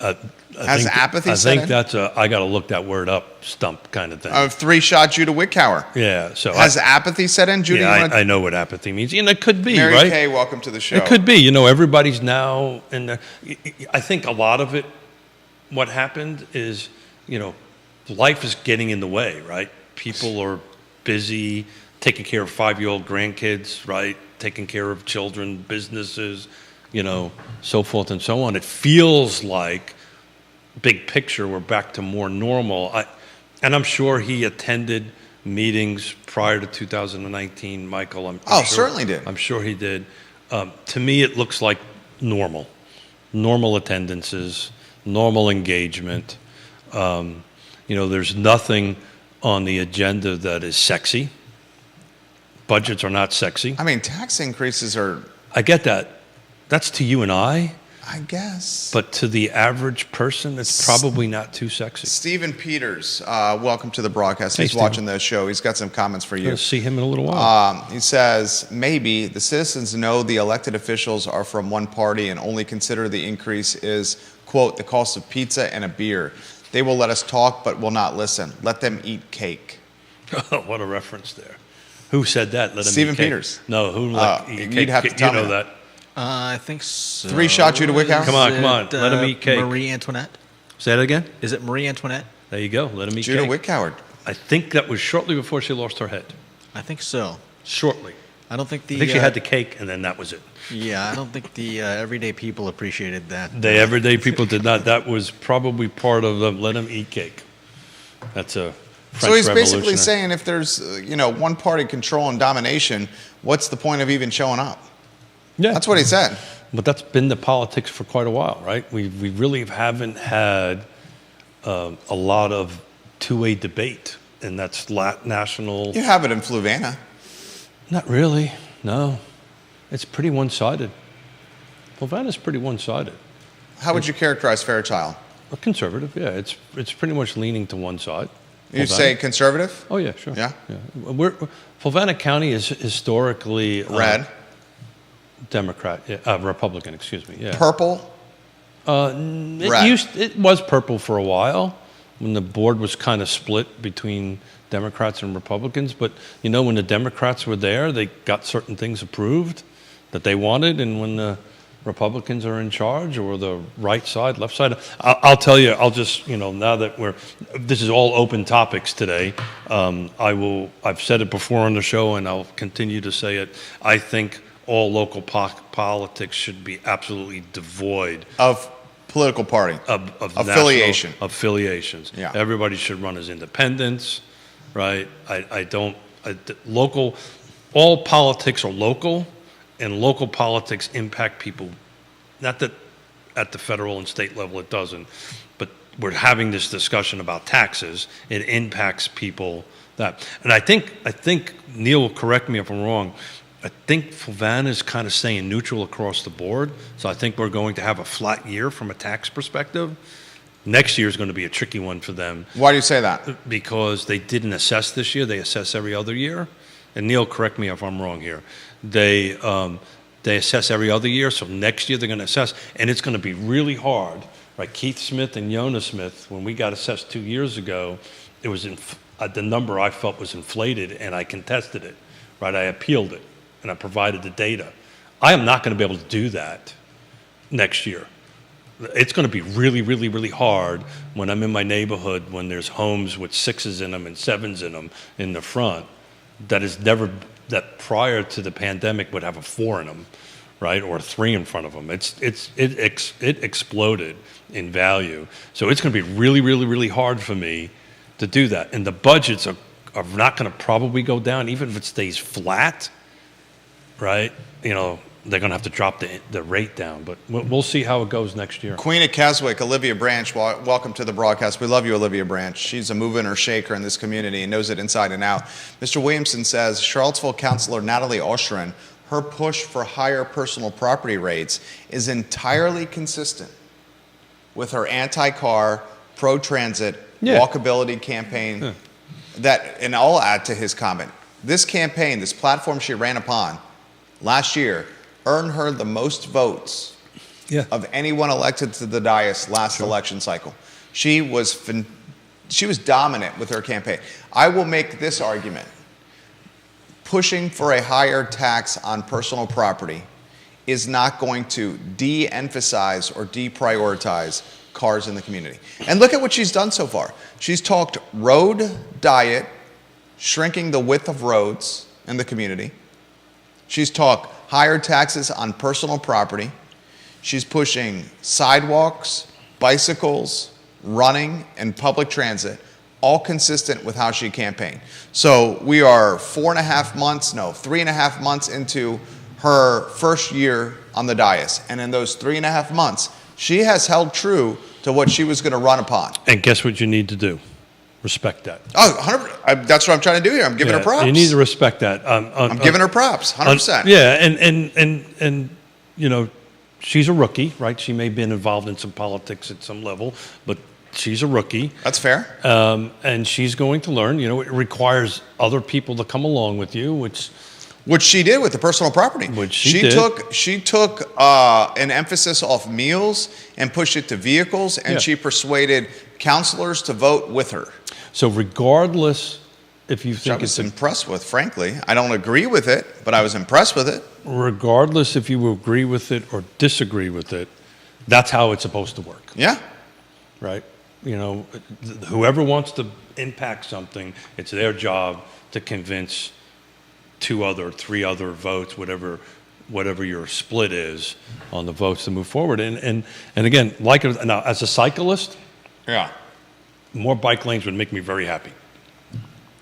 S3: Has apathy
S1: I
S3: set
S1: think
S3: in?
S1: that's I got to look that word up, stump kind of thing.
S3: Of three-shot Judah Wickhauer.
S1: Yeah, so
S3: Has apathy set in, Judah?
S1: yeah,
S3: you wanna-
S1: I know what apathy means, and it could be
S3: Mary
S1: right.
S3: Kay, welcome to the show.
S1: It could be. Everybody's now in the. I think a lot of it. What happened is, life is getting in the way, right? People are busy taking care of 5-year-old grandkids, right? Taking care of children, businesses, so forth and so on. It feels like, big picture, we're back to more normal. And I'm sure he attended meetings prior to 2019, Michael. I'm sure,
S3: certainly did.
S1: I'm sure he did. To me, it looks like normal attendances, normal engagement. There's nothing on the agenda that is sexy. Budgets are not sexy.
S3: I mean, tax increases are,
S1: I get that. That's to you and I,
S3: I guess.
S1: but to the average person, it's probably not too sexy.
S3: Stephen Peters, welcome to the broadcast.
S1: Hey,
S3: He's
S1: Stephen.
S3: watching the show. He's got some comments for
S1: We're
S3: you.
S1: going to see him in a little while.
S3: He says, maybe the citizens know the elected officials are from one party and only consider the increase is, quote, the cost of pizza and a beer. They will let us talk, but will not listen. Let them eat cake.
S1: What a reference there. Who said that? Let him
S3: Stephen
S1: eat cake.
S3: Peters.
S1: No, who let eat
S3: you'd
S1: cake?
S3: have to tell
S1: you
S3: me
S1: know
S3: that.
S1: that.
S2: I think so.
S3: Three-shot Judah Wickhauer?
S1: Come on,
S2: Is
S1: come on.
S2: it,
S1: Let him eat cake.
S2: Marie Antoinette?
S1: Say that again?
S2: Is it Marie Antoinette?
S1: There you go. Let him eat
S3: Judah
S1: cake.
S3: Wickhauer.
S1: I think that was shortly before she lost her head.
S2: I think so.
S1: Shortly.
S2: I don't think the.
S1: I think she had the cake, and then that was it.
S2: Yeah, I don't think the everyday people appreciated that.
S1: The everyday people did not. That was probably part of the let him eat cake. That's a French
S3: So he's basically
S1: revolutionary.
S3: saying if there's, one party control and domination, what's the point of even showing up?
S1: Yeah.
S3: That's what he said.
S1: But that's been the politics for quite a while, right? We really haven't had a lot of two-way debate, and that's national.
S3: You have it in Fluvanna.
S1: Not really, no. It's pretty one-sided. Havana's pretty one-sided.
S3: How would you characterize Fairchild?
S1: A conservative, yeah. It's pretty much leaning to one side.
S3: You'd
S1: Fulvana.
S3: say conservative?
S1: Oh yeah, sure.
S3: Yeah?
S1: Fulvana County is historically
S3: Red?
S1: Democrat, Republican. Excuse me. Yeah.
S3: Purple? Red.
S1: It was purple for a while when the board was kind of split between Democrats and Republicans. But when the Democrats were there, they got certain things approved that they wanted, and when the Republicans are in charge, or the right side, left side, I'll tell you. I'll just now that this is all open topics today. I've said it before on the show, and I'll continue to say it. I think all local politics should be absolutely devoid
S3: Of political party.
S1: of
S3: Affiliation.
S1: national affiliations.
S3: Yeah.
S1: Everybody should run as independents, right? All politics are local, and local politics impact people. Not that at the federal and state level it doesn't, but we're having this discussion about taxes. It impacts people and I think Neil will correct me if I'm wrong. I think Fulvana is kind of staying neutral across the board. So I think we're going to have a flat year from a tax perspective. Next year is going to be a tricky one for them
S3: Why do you say that?
S1: because they didn't assess this year. They assess every other year. And Neil, correct me if I'm wrong here. They assess every other year. So next year they're going to assess. And it's going to be really hard. Right? Keith Smith and Yona Smith, when we got assessed 2 years ago, it was the number I felt was inflated, and I contested it. Right? I appealed it. And I provided the data. I am not going to be able to do that next year. It's going to be really, really, really hard when I'm in my neighborhood when there's homes with 6s in them and 7s in them in the front that prior to the pandemic would have a 4 in them, right, or a 3 in front of them. It exploded in value. So it's going to be really, really, really hard for me to do that. And the budgets are not going to probably go down even if it stays flat. Right, they're going to have to drop the rate down, but we'll see how it goes next year.
S3: Queen of Keswick, Olivia Branch, welcome to the broadcast. We love you, Olivia Branch. She's a mover and a shaker in this community and knows it inside and out. Mr. Williamson says, Charlottesville Councilor Natalie Oshrin her push for higher personal property rates is entirely consistent with her anti-car, pro-transit,
S1: Yeah.
S3: walkability campaign. And I'll add to his comment. This campaign, this platform she ran upon last year, earned her the most votes
S1: Yeah.
S3: of anyone elected to the dais last election cycle. She was dominant with her campaign. I will make this argument. Pushing for a higher tax on personal property is not going to de-emphasize or deprioritize cars in the community. And look at what she's done so far. She's talked road diet, shrinking the width of roads in the community. She's talked higher taxes on personal property. She's pushing sidewalks, bicycles, running, and public transit, all consistent with how she campaigned. So we are 3.5 months into her first year on the dais. And in those 3.5 months, she has held true to what she was going to run upon.
S1: And guess what you need to do? Respect that.
S3: Oh, 100%. That's what I'm trying to do here. I'm giving her props.
S1: You need to respect that.
S3: I'm giving her props, 100%.
S1: Yeah, and you know, she's a rookie, right? She may have been involved in some politics at some level, but she's a rookie.
S3: That's fair.
S1: And she's going to learn. You know, it requires other people to come along with you,
S3: Which she did with the personal property.
S1: Which she did.
S3: She took an emphasis off meals and pushed it to vehicles, and
S1: Yeah.
S3: she persuaded counselors to vote with her.
S1: So regardless if you
S3: Which I
S1: think
S3: was
S1: it's a,
S3: impressed with, frankly. I don't agree with it, but I was impressed with it.
S1: regardless if you agree with it or disagree with it, that's how it's supposed to work,
S3: Yeah.
S1: right? You know, whoever wants to impact something, it's their job to convince 3 other votes, whatever your split is on the votes to move forward. And again, now as a cyclist,
S3: Yeah.
S1: more bike lanes would make me very happy.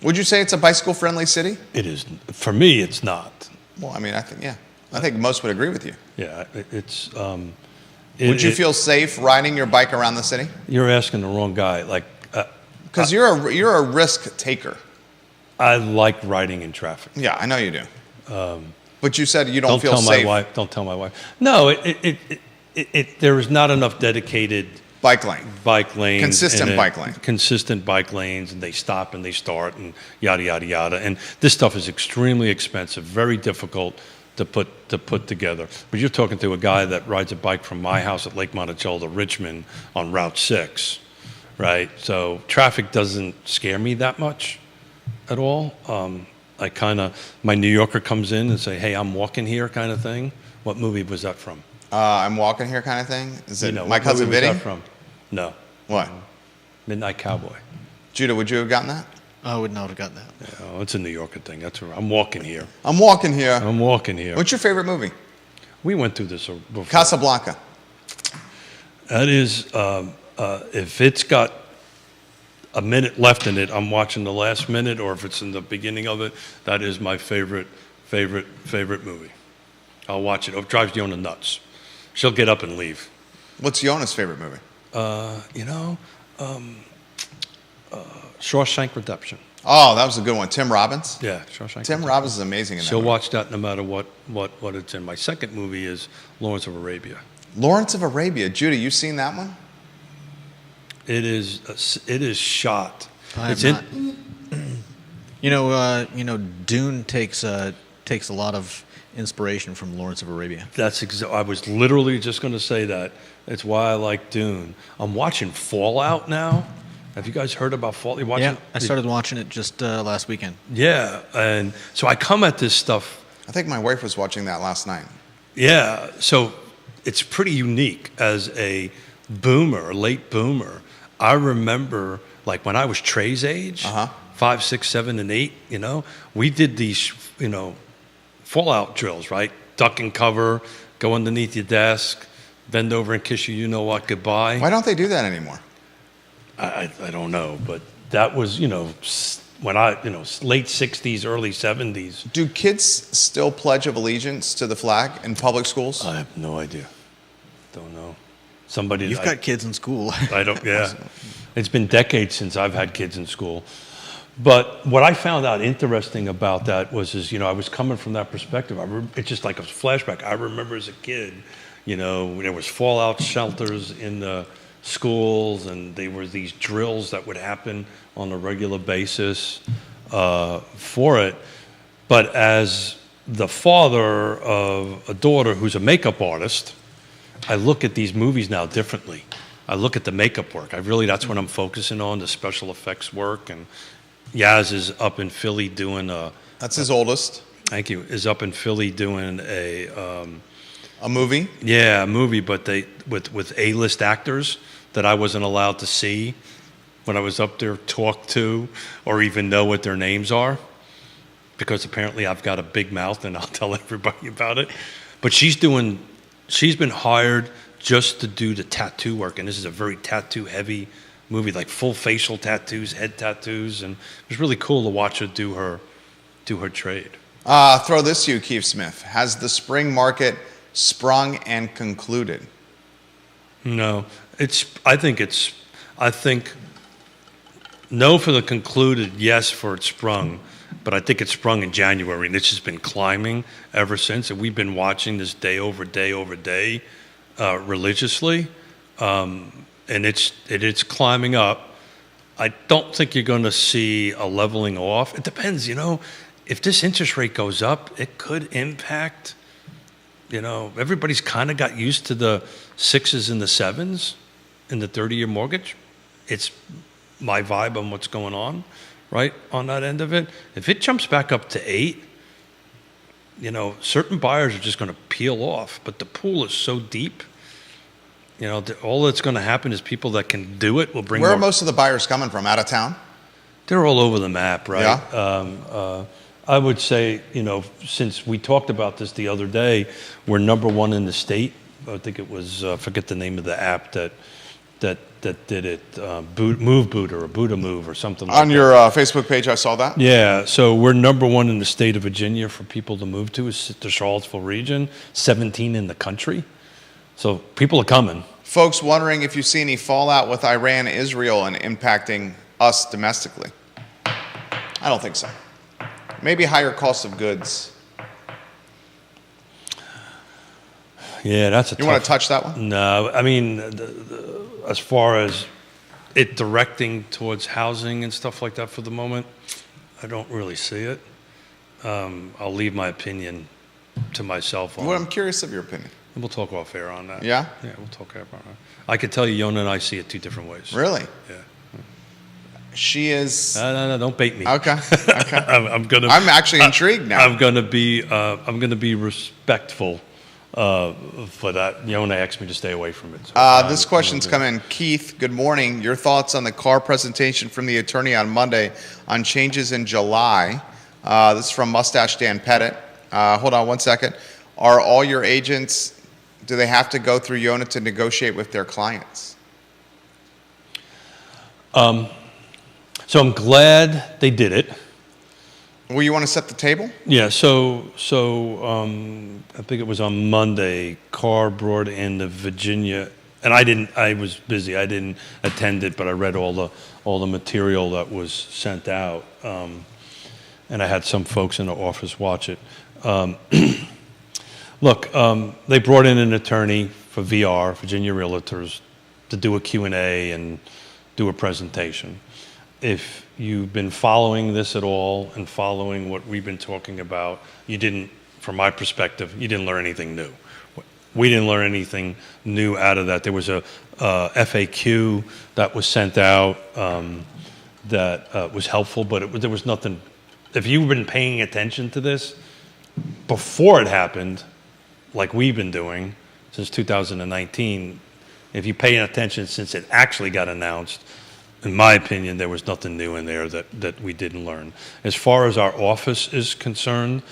S3: Would you say it's a bicycle-friendly city?
S1: It is, for me, it's not.
S3: Well, I mean, I think most would agree with you.
S1: Yeah, it's.
S3: Would you feel safe riding your bike around the city?
S1: You're asking the wrong guy. Like,
S3: Because you're a risk taker.
S1: I like riding in traffic.
S3: Yeah, I know you do. But you said you don't feel
S1: tell
S3: safe.
S1: my wife. Don't tell my wife. No, there is not enough dedicated
S3: Bike lane.
S1: bike lanes.
S3: Consistent
S1: and
S3: bike lane.
S1: Consistent bike lanes, and they stop and they start and yada yada yada. And this stuff is extremely expensive, very difficult to put together. But you're talking to a guy that rides a bike from my house at Lake Monticello to Richmond on Route 6, right? So traffic doesn't scare me that much at all. My New Yorker comes in and say, "Hey, I'm walking here," kind of thing. What movie was that from?
S3: I'm walking here kind of thing? Is it
S1: You know,
S3: My
S1: what
S3: Cousin
S1: movie was
S3: Vinny?
S1: that from? No,
S3: What?
S1: Midnight Cowboy.
S3: Judah, would you have gotten that?
S2: I would not have got that.
S1: Oh, it's a New Yorker thing. That's where I'm walking here.
S3: I'm walking here.
S1: I'm walking here.
S3: What's your favorite movie?
S1: We went through this before.
S3: Casablanca.
S1: That is, if it's got a minute left in it, I'm watching the last minute, or if it's in the beginning of it, that is my favorite movie. I'll watch it. It drives Yona nuts. She'll get up and leave.
S3: What's Yona's favorite movie?
S1: Shawshank Redemption.
S3: Oh, that was a good one. Tim Robbins.
S1: Yeah, Shawshank.
S3: Tim Robbins is amazing in that
S1: She'll
S3: movie.
S1: watch that no matter what it's in. My second movie is Lawrence of Arabia.
S3: Lawrence of Arabia. Judah, you seen that one?
S1: It is shot.
S2: I
S1: It's
S2: have
S1: in.
S2: not. Dune takes a lot of inspiration from Lawrence of Arabia.
S1: I was literally just going to say that. It's why I like Dune. I'm watching Fallout now. Have you guys heard about Fallout? You watching?
S2: Yeah, I started watching it just last weekend.
S1: Yeah, and so I come at this stuff.
S3: I think my wife was watching that last night.
S1: Yeah, so it's pretty unique as a boomer, a late boomer. I remember, like when I was Trey's age, 5, 6, 7, and 8. We did these, Fallout drills, right? Duck and cover, go underneath your desk, bend over and kiss you know what goodbye.
S3: Why don't they do that anymore?
S1: I don't know, but that was, when late 60s, early 70s.
S3: Do kids still pledge of allegiance to the flag in public schools?
S1: I have no idea. Don't know.
S2: You've got kids in school.
S1: I don't, yeah. It's been decades since I've had kids in school. But what I found out interesting about that was, I was coming from that perspective. It's just like a flashback. I remember as a kid, there was fallout shelters in the schools, and there were these drills that would happen on a regular basis for it. But as the father of a daughter who's a makeup artist, I look at these movies now differently. I look at the makeup work. That's what I'm focusing on, the special effects work. And Yaz is up in Philly doing
S3: That's his oldest.
S1: Thank you. Is up in Philly doing a
S3: movie?
S1: Yeah, a movie, but with A-list actors that I wasn't allowed to see when I was up there, talk to, or even know what their names are, because apparently I've got a big mouth and I'll tell everybody about it. But she's been hired just to do the tattoo work, and this is a very tattoo-heavy movie, like full facial tattoos, head tattoos, and it was really cool to watch her do her trade.
S3: Throw this to you, Keith Smith. Has the spring market sprung and concluded?
S1: No, I think no for the concluded, yes for it sprung, but I think it sprung in January, and it's just been climbing ever since, and we've been watching this day over day over day religiously. And it's climbing up. I don't think you're going to see a leveling off. It depends, if this interest rate goes up, it could impact, everybody's kind of got used to the 6s and the 7s in the 30-year mortgage. It's my vibe on what's going on, right, on that end of it. If it jumps back up to 8, certain buyers are just going to peel off, but the pool is so deep. All that's going to happen is people that can do it will bring.
S3: Where are most of the buyers coming from? Out of town?
S1: They're all over the map, right?
S3: Yeah.
S1: I would say, since we talked about this the other day, we're number one in the state. I think it was forget the name of the app that did it, Move Buddha or Buddha Move or something like that.
S3: On your Facebook page, I saw that.
S1: Yeah, so we're number one in the state of Virginia for people to move to, is the Charlottesville region, 17 in the country. So people are coming.
S3: Folks wondering if you see any fallout with Iran, Israel, and impacting us domestically. I don't think so. Maybe higher cost of goods.
S1: Yeah, that's a
S3: You want to touch that one?
S1: No, I mean, as far as it directing towards housing and stuff like that for the moment, I don't really see it. I'll leave my opinion to myself on
S3: Well,
S1: it.
S3: I'm curious of your opinion.
S1: And we'll talk off air on that.
S3: Yeah?
S1: Yeah, we'll talk off air on that. I could tell you, Yona and I see it two different ways.
S3: Really?
S1: Yeah.
S3: She is.
S1: No, don't bait me.
S3: Okay. Okay.
S1: I'm
S3: actually intrigued now.
S1: I'm gonna be respectful for that. Yona asked me to stay away from it. So
S3: This question's come in. Keith, good morning. Your thoughts on the car presentation from the attorney on Monday on changes in July? This is from Mustache Dan Pettit. Hold on one second. Are all your agents, do they have to go through Yona to negotiate with their clients?
S1: So I'm glad they did it.
S3: Well, you want to set the table?
S1: Yeah, so I think it was on Monday, Carr brought in the Virginia, and I was busy, I didn't attend it, but I read all the material that was sent out, and I had some folks in the office watch it. Look, they brought in an attorney for VR, Virginia Realtors, to do a Q&A and do a presentation. If you've been following this at all and following what we've been talking about, you didn't, from my perspective, you didn't learn anything new. We didn't learn anything new out of that. There was a FAQ that was sent out that was helpful, but there was nothing. If you've been paying attention to this before it happened, like we've been doing since 2019, if you pay attention since it actually got announced, in my opinion, there was nothing new in there that we didn't learn. As far as our office is concerned,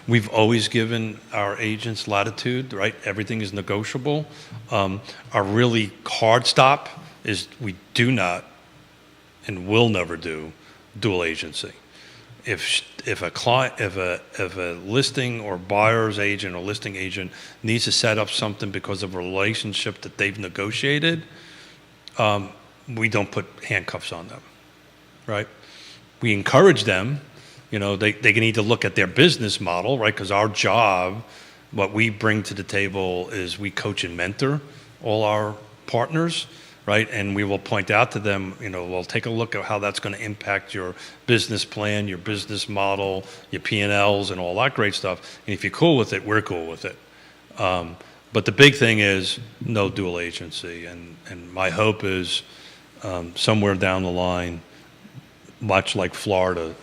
S1: we've always given our agents latitude, right? Everything is negotiable. Our really hard stop is we do not and will never do dual agency. If a listing or buyer's agent or listing agent needs to set up something because of a relationship that they've negotiated, we don't put handcuffs on them, right? we encourage them. They need to look at their business model, right? Because our job, what we bring to the table is we coach and mentor all our partners, right? And we will point out to them, we'll take a look at how that's going to impact your business plan, your business model, your P&Ls, and all that great stuff. And if you're cool with it, we're cool with it. But the big thing is no dual agency. And my hope is somewhere down the line, much like Florida,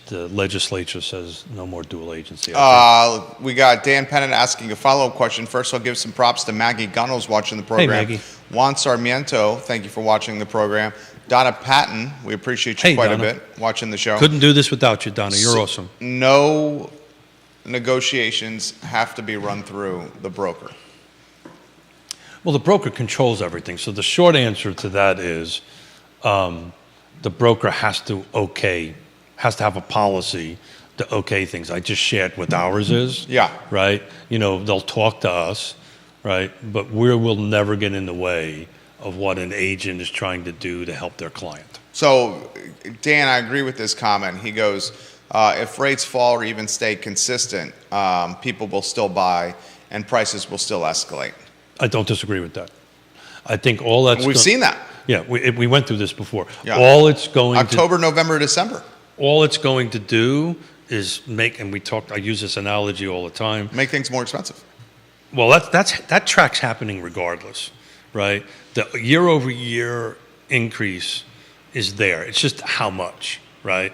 S1: the legislature says no more dual agency.
S3: We got Dan Pennant asking a follow-up question. First, I'll give some props to Maggie Gunnels watching the program.
S1: Hey, Maggie.
S3: Juan Sarmiento, thank you for watching the program. Donna Patton, we appreciate you quite
S1: Donna.
S3: a bit watching the show.
S1: Couldn't do this without you, Donna. You're awesome.
S3: No negotiations have to be run through the broker.
S1: Well, the broker controls everything. So the short answer to that is the broker has to have a policy to okay things. I just shared what ours is.
S3: Yeah.
S1: Right? They'll talk to us, right? But we will never get in the way of what an agent is trying to do to help their client.
S3: So, Dan, I agree with this comment. He goes, if rates fall or even stay consistent, people will still buy and prices will still escalate.
S1: I don't disagree with that. I think all that's...
S3: We've seen that.
S1: Yeah, we went through this before.
S3: Yeah.
S1: All it's going
S3: October, November, December.
S1: All it's going to do is I use this analogy all the time.
S3: Make things more expensive.
S1: Well, that track's happening regardless, right? The year-over-year increase is there. It's just how much, right?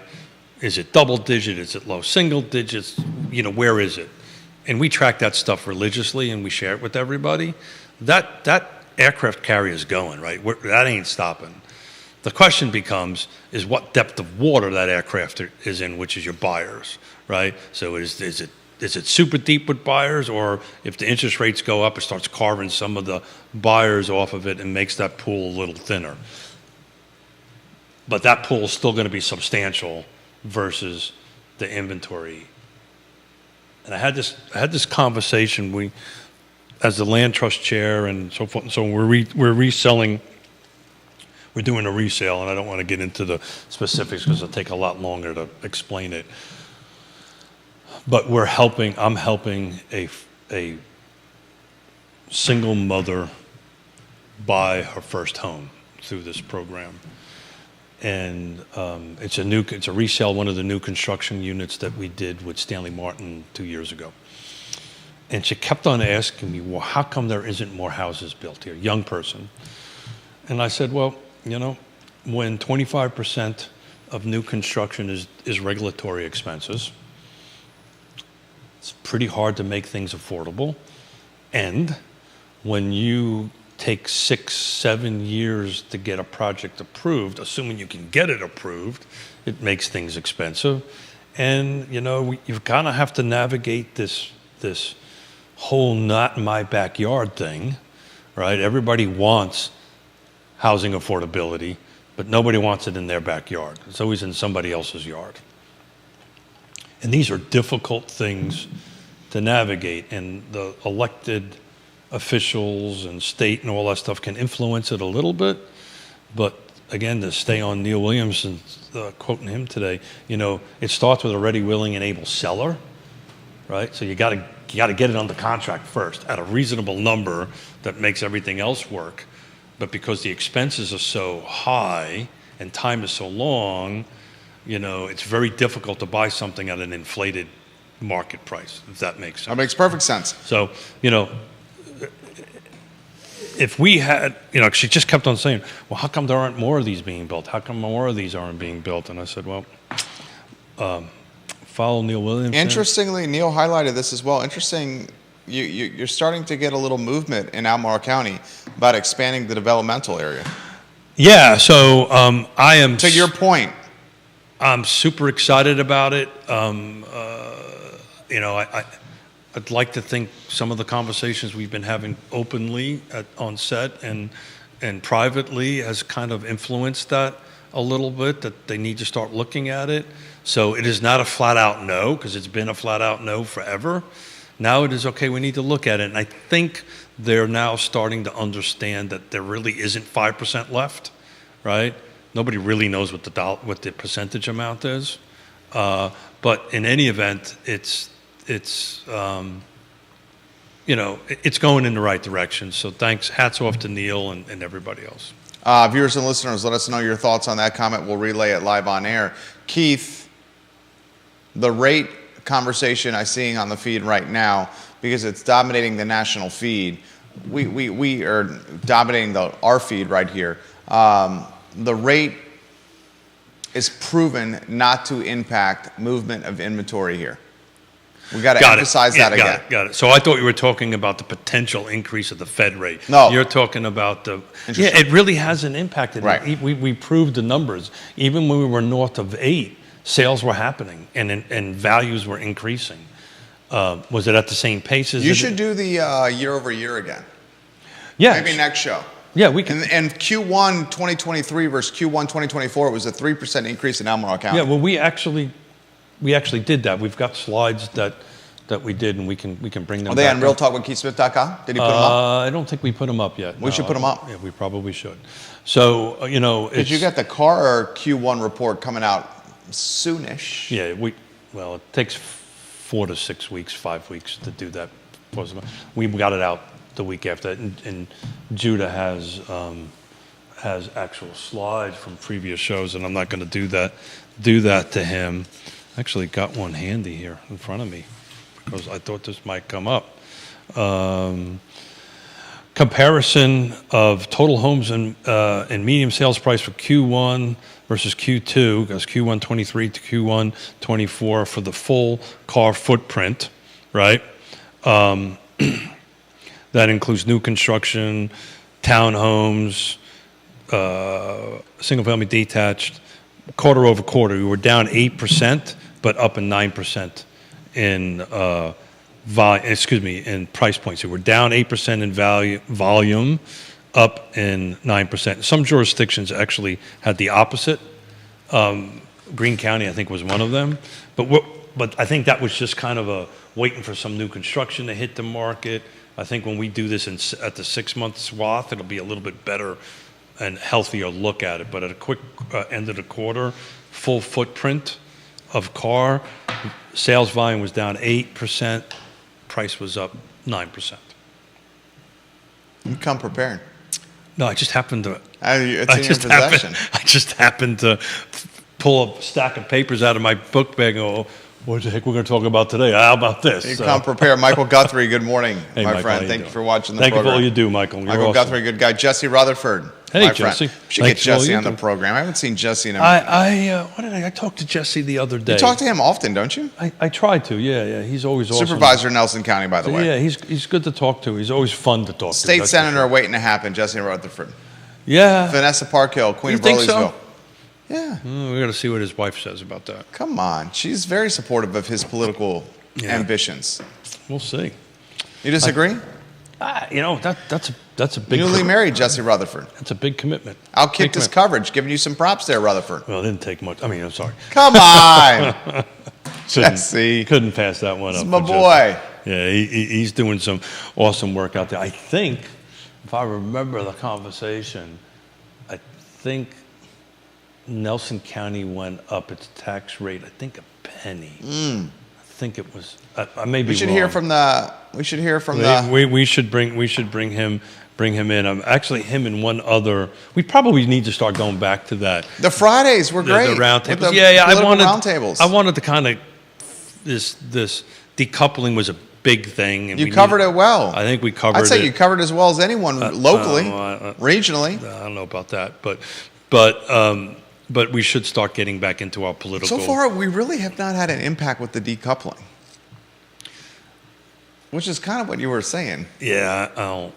S1: Is it double digit? Is it low single digits? Where is it? And we track that stuff religiously, and we share it with everybody. That aircraft carrier is going, right? That ain't stopping. The question becomes is what depth of water that aircraft is in, which is your buyers, right? So is it super deep with buyers, or if the interest rates go up, it starts carving some of the buyers off of it and makes that pool a little thinner. But that pool is still going to be substantial versus the inventory. And I had this conversation. As the land trust chair and so forth, and so we're reselling. We're doing a resale, and I don't want to get into the specifics because it'll take a lot longer to explain it. But I'm helping a single mother buy her first home through this program. And it's a resale, one of the new construction units that we did with Stanley Martin 2 years ago. And she kept on asking me, well, how come there isn't more houses built here? Young person. And I said, well, when 25% of new construction is regulatory expenses, it's pretty hard to make things affordable. And when you take 6-7 years to get a project approved, assuming you can get it approved, it makes things expensive. And, you kind of have to navigate this whole not in my backyard thing, right? Everybody wants housing affordability, but nobody wants it in their backyard. It's always in somebody else's yard. And these are difficult things to navigate, and the elected officials and state and all that stuff can influence it a little bit. But again, to stay on Neil Williamson, quoting him today, it starts with a ready, willing, and able seller, right? So you got to get it under contract first at a reasonable number that makes everything else work. But because the expenses are so high and time is so long, it's very difficult to buy something at an inflated market price, if that makes sense.
S3: That makes perfect sense.
S1: So, if we had, she just kept on saying, well, how come there aren't more of these being built? How come more of these aren't being built? And I said, well, follow Neil Williamson.
S3: Interestingly, Neil highlighted this as well. Interesting, you're starting to get a little movement in Albemarle County about expanding the developmental area.
S1: Yeah, so I am...
S3: To your point.
S1: I'm super excited about it. I'd like to think some of the conversations we've been having openly on set and privately has kind of influenced that a little bit, that they need to start looking at it. So it is not a flat out no, because it's been a flat out no forever. Now it is, okay, we need to look at it. And I think they're now starting to understand that there really isn't 5% left, right? Nobody really knows what what the percentage amount is. But in any event, it's it's going in the right direction. So hats off to Neil and everybody else.
S3: Viewers and listeners, let us know your thoughts on that comment. We'll relay it live on air. Keith, the rate conversation I'm seeing on the feed right now, because it's dominating the national feed. We are dominating our feed right here. The rate is proven not to impact movement of inventory here. We got to emphasize that again.
S1: Got it. So I thought you were talking about the potential increase of the Fed rate.
S3: No.
S1: You're talking about it really hasn't impacted.
S3: Right.
S1: We proved the numbers. Even when we were north of 8, sales were happening and values were increasing. Was it at the same pace as
S3: You should do the year over year again.
S1: Yeah.
S3: Maybe next show.
S1: Yeah, we can.
S3: And Q1 2023 versus Q1 2024, it was a 3% increase in Albemarle County.
S1: Yeah, well, we actually did that. We've got slides that we did, and we can bring them.
S3: Are they
S1: back
S3: on
S1: up.
S3: realtalkwithkeithsmith.com? Did he put them up?
S1: I don't think we put them up yet.
S3: We should put them up.
S1: Yeah, we probably should. So
S3: Because you got the car Q1 report coming out soonish.
S1: Yeah, it takes 4 to 6 weeks, 5 weeks to do that. We got it out the week after, and Judah has actual slides from previous shows, and I'm not going to do that to him. I actually got one handy here in front of me because I thought this might come up. Comparison of total homes and medium sales price for Q1 versus Q2, because Q1 23 to Q1 24 for the full car footprint, right? That includes new construction, townhomes, single-family detached. Quarter over quarter, we were down 8%, but up in 9% in in price points. So we're down 8% in volume, up in 9%. Some jurisdictions actually had the opposite. Greene County, I think, was one of them. But I think that was just kind of waiting for some new construction to hit the market. I think when we do this at the 6-month swath, it'll be a little bit better and healthier look at it. But at a quick end of the quarter, full footprint of car, sales volume was down 8%, price was up 9%.
S3: You come prepared.
S1: No, I just happened to.
S3: It's in your possession.
S1: I just happened to pull a stack of papers out of my book bag and go, what the heck we're going to talk about today? How about this?
S3: You come prepared. Michael Guthrie, good morning,
S1: Hey,
S3: my
S1: Michael,
S3: friend.
S1: how you
S3: Thank you
S1: doing?
S3: for watching the
S1: Thank
S3: program.
S1: you for all you do, Michael. You're
S3: Michael
S1: awesome.
S3: Guthrie, good guy. Jesse Rutherford,
S1: Hey,
S3: my
S1: Jesse.
S3: friend. We should
S1: Thanks
S3: get
S1: for all
S3: Jesse
S1: you
S3: on the
S1: do.
S3: program. I haven't seen Jesse in a
S1: I talked to Jesse the other day.
S3: You talk to him often, don't you?
S1: I try to, yeah. He's always awesome.
S3: Supervisor in Nelson County, by the way.
S1: Yeah, he's good to talk to. He's always fun to talk to.
S3: State
S1: That's
S3: Senator
S1: for sure.
S3: waiting to happen, Jesse Rutherford.
S1: Yeah.
S3: Vanessa Parkhill, Queen
S1: You
S3: of
S1: think so?
S3: Burleysville. Yeah.
S1: We got to see what his wife says about that.
S3: Come on. She's very supportive of his political ambitions.
S1: We'll see.
S3: You disagree?
S1: That's a big.
S3: Newly married Jesse Rutherford.
S1: That's a big commitment.
S3: Outkicked
S1: Big
S3: his
S1: commitment.
S3: coverage, giving you some props there, Rutherford.
S1: Well, it didn't take much. I mean, I'm sorry.
S3: Come on. Jesse.
S1: Couldn't pass that one up.
S3: My
S1: for
S3: boy.
S1: Jesse. Yeah, he's doing some awesome work out there. I think, if I remember the conversation, I think Nelson County went up its tax rate, I think a penny. I think it was, I may be
S3: We should
S1: wrong.
S3: hear from the. We should hear from the.
S1: We should bring him in. Actually, him and one other. We probably need to start going back to that.
S3: The Fridays were great.
S1: The round
S3: with
S1: tables.
S3: the
S1: Yeah.
S3: political round tables.
S1: I wanted to kind of this decoupling was a big thing. And
S3: You covered it well.
S1: I think we covered it.
S3: I'd say you covered it as well as anyone locally,
S1: I
S3: regionally.
S1: don't know about that, but we should start getting back into our political.
S3: So far, we really have not had an impact with the decoupling, which is kind of what you were saying.
S1: Yeah.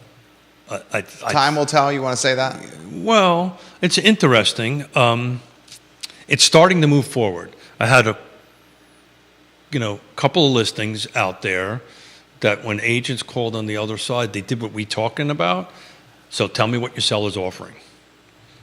S3: Time will tell. You want to say that?
S1: Well, it's interesting. It's starting to move forward. I had a couple of listings out there that when agents called on the other side, they did what we talking about. So tell me what your seller's offering.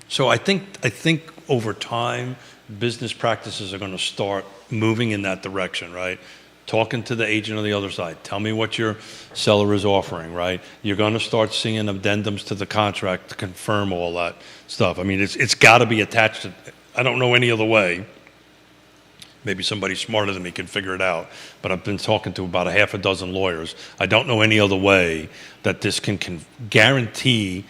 S1: So I think over time, business practices are going to start moving in that direction, right? talking to the agent on the other side. Tell me what your seller is offering, right? You're going to start seeing addendums to the contract to confirm all that stuff. I mean, it's got to be attached to, I don't know any other way. Maybe somebody smarter than me can figure it out. But I've been talking to about a half a dozen lawyers. I don't know any other way that this can guarantee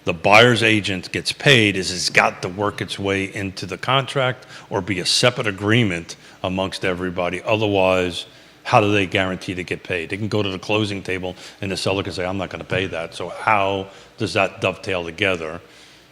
S1: the buyer's agent gets paid is it's got to work its way into the contract or be a separate agreement amongst everybody. Otherwise, how do they guarantee to get paid? They can go to the closing table and the seller can say, I'm not going to pay that. So how does that dovetail together?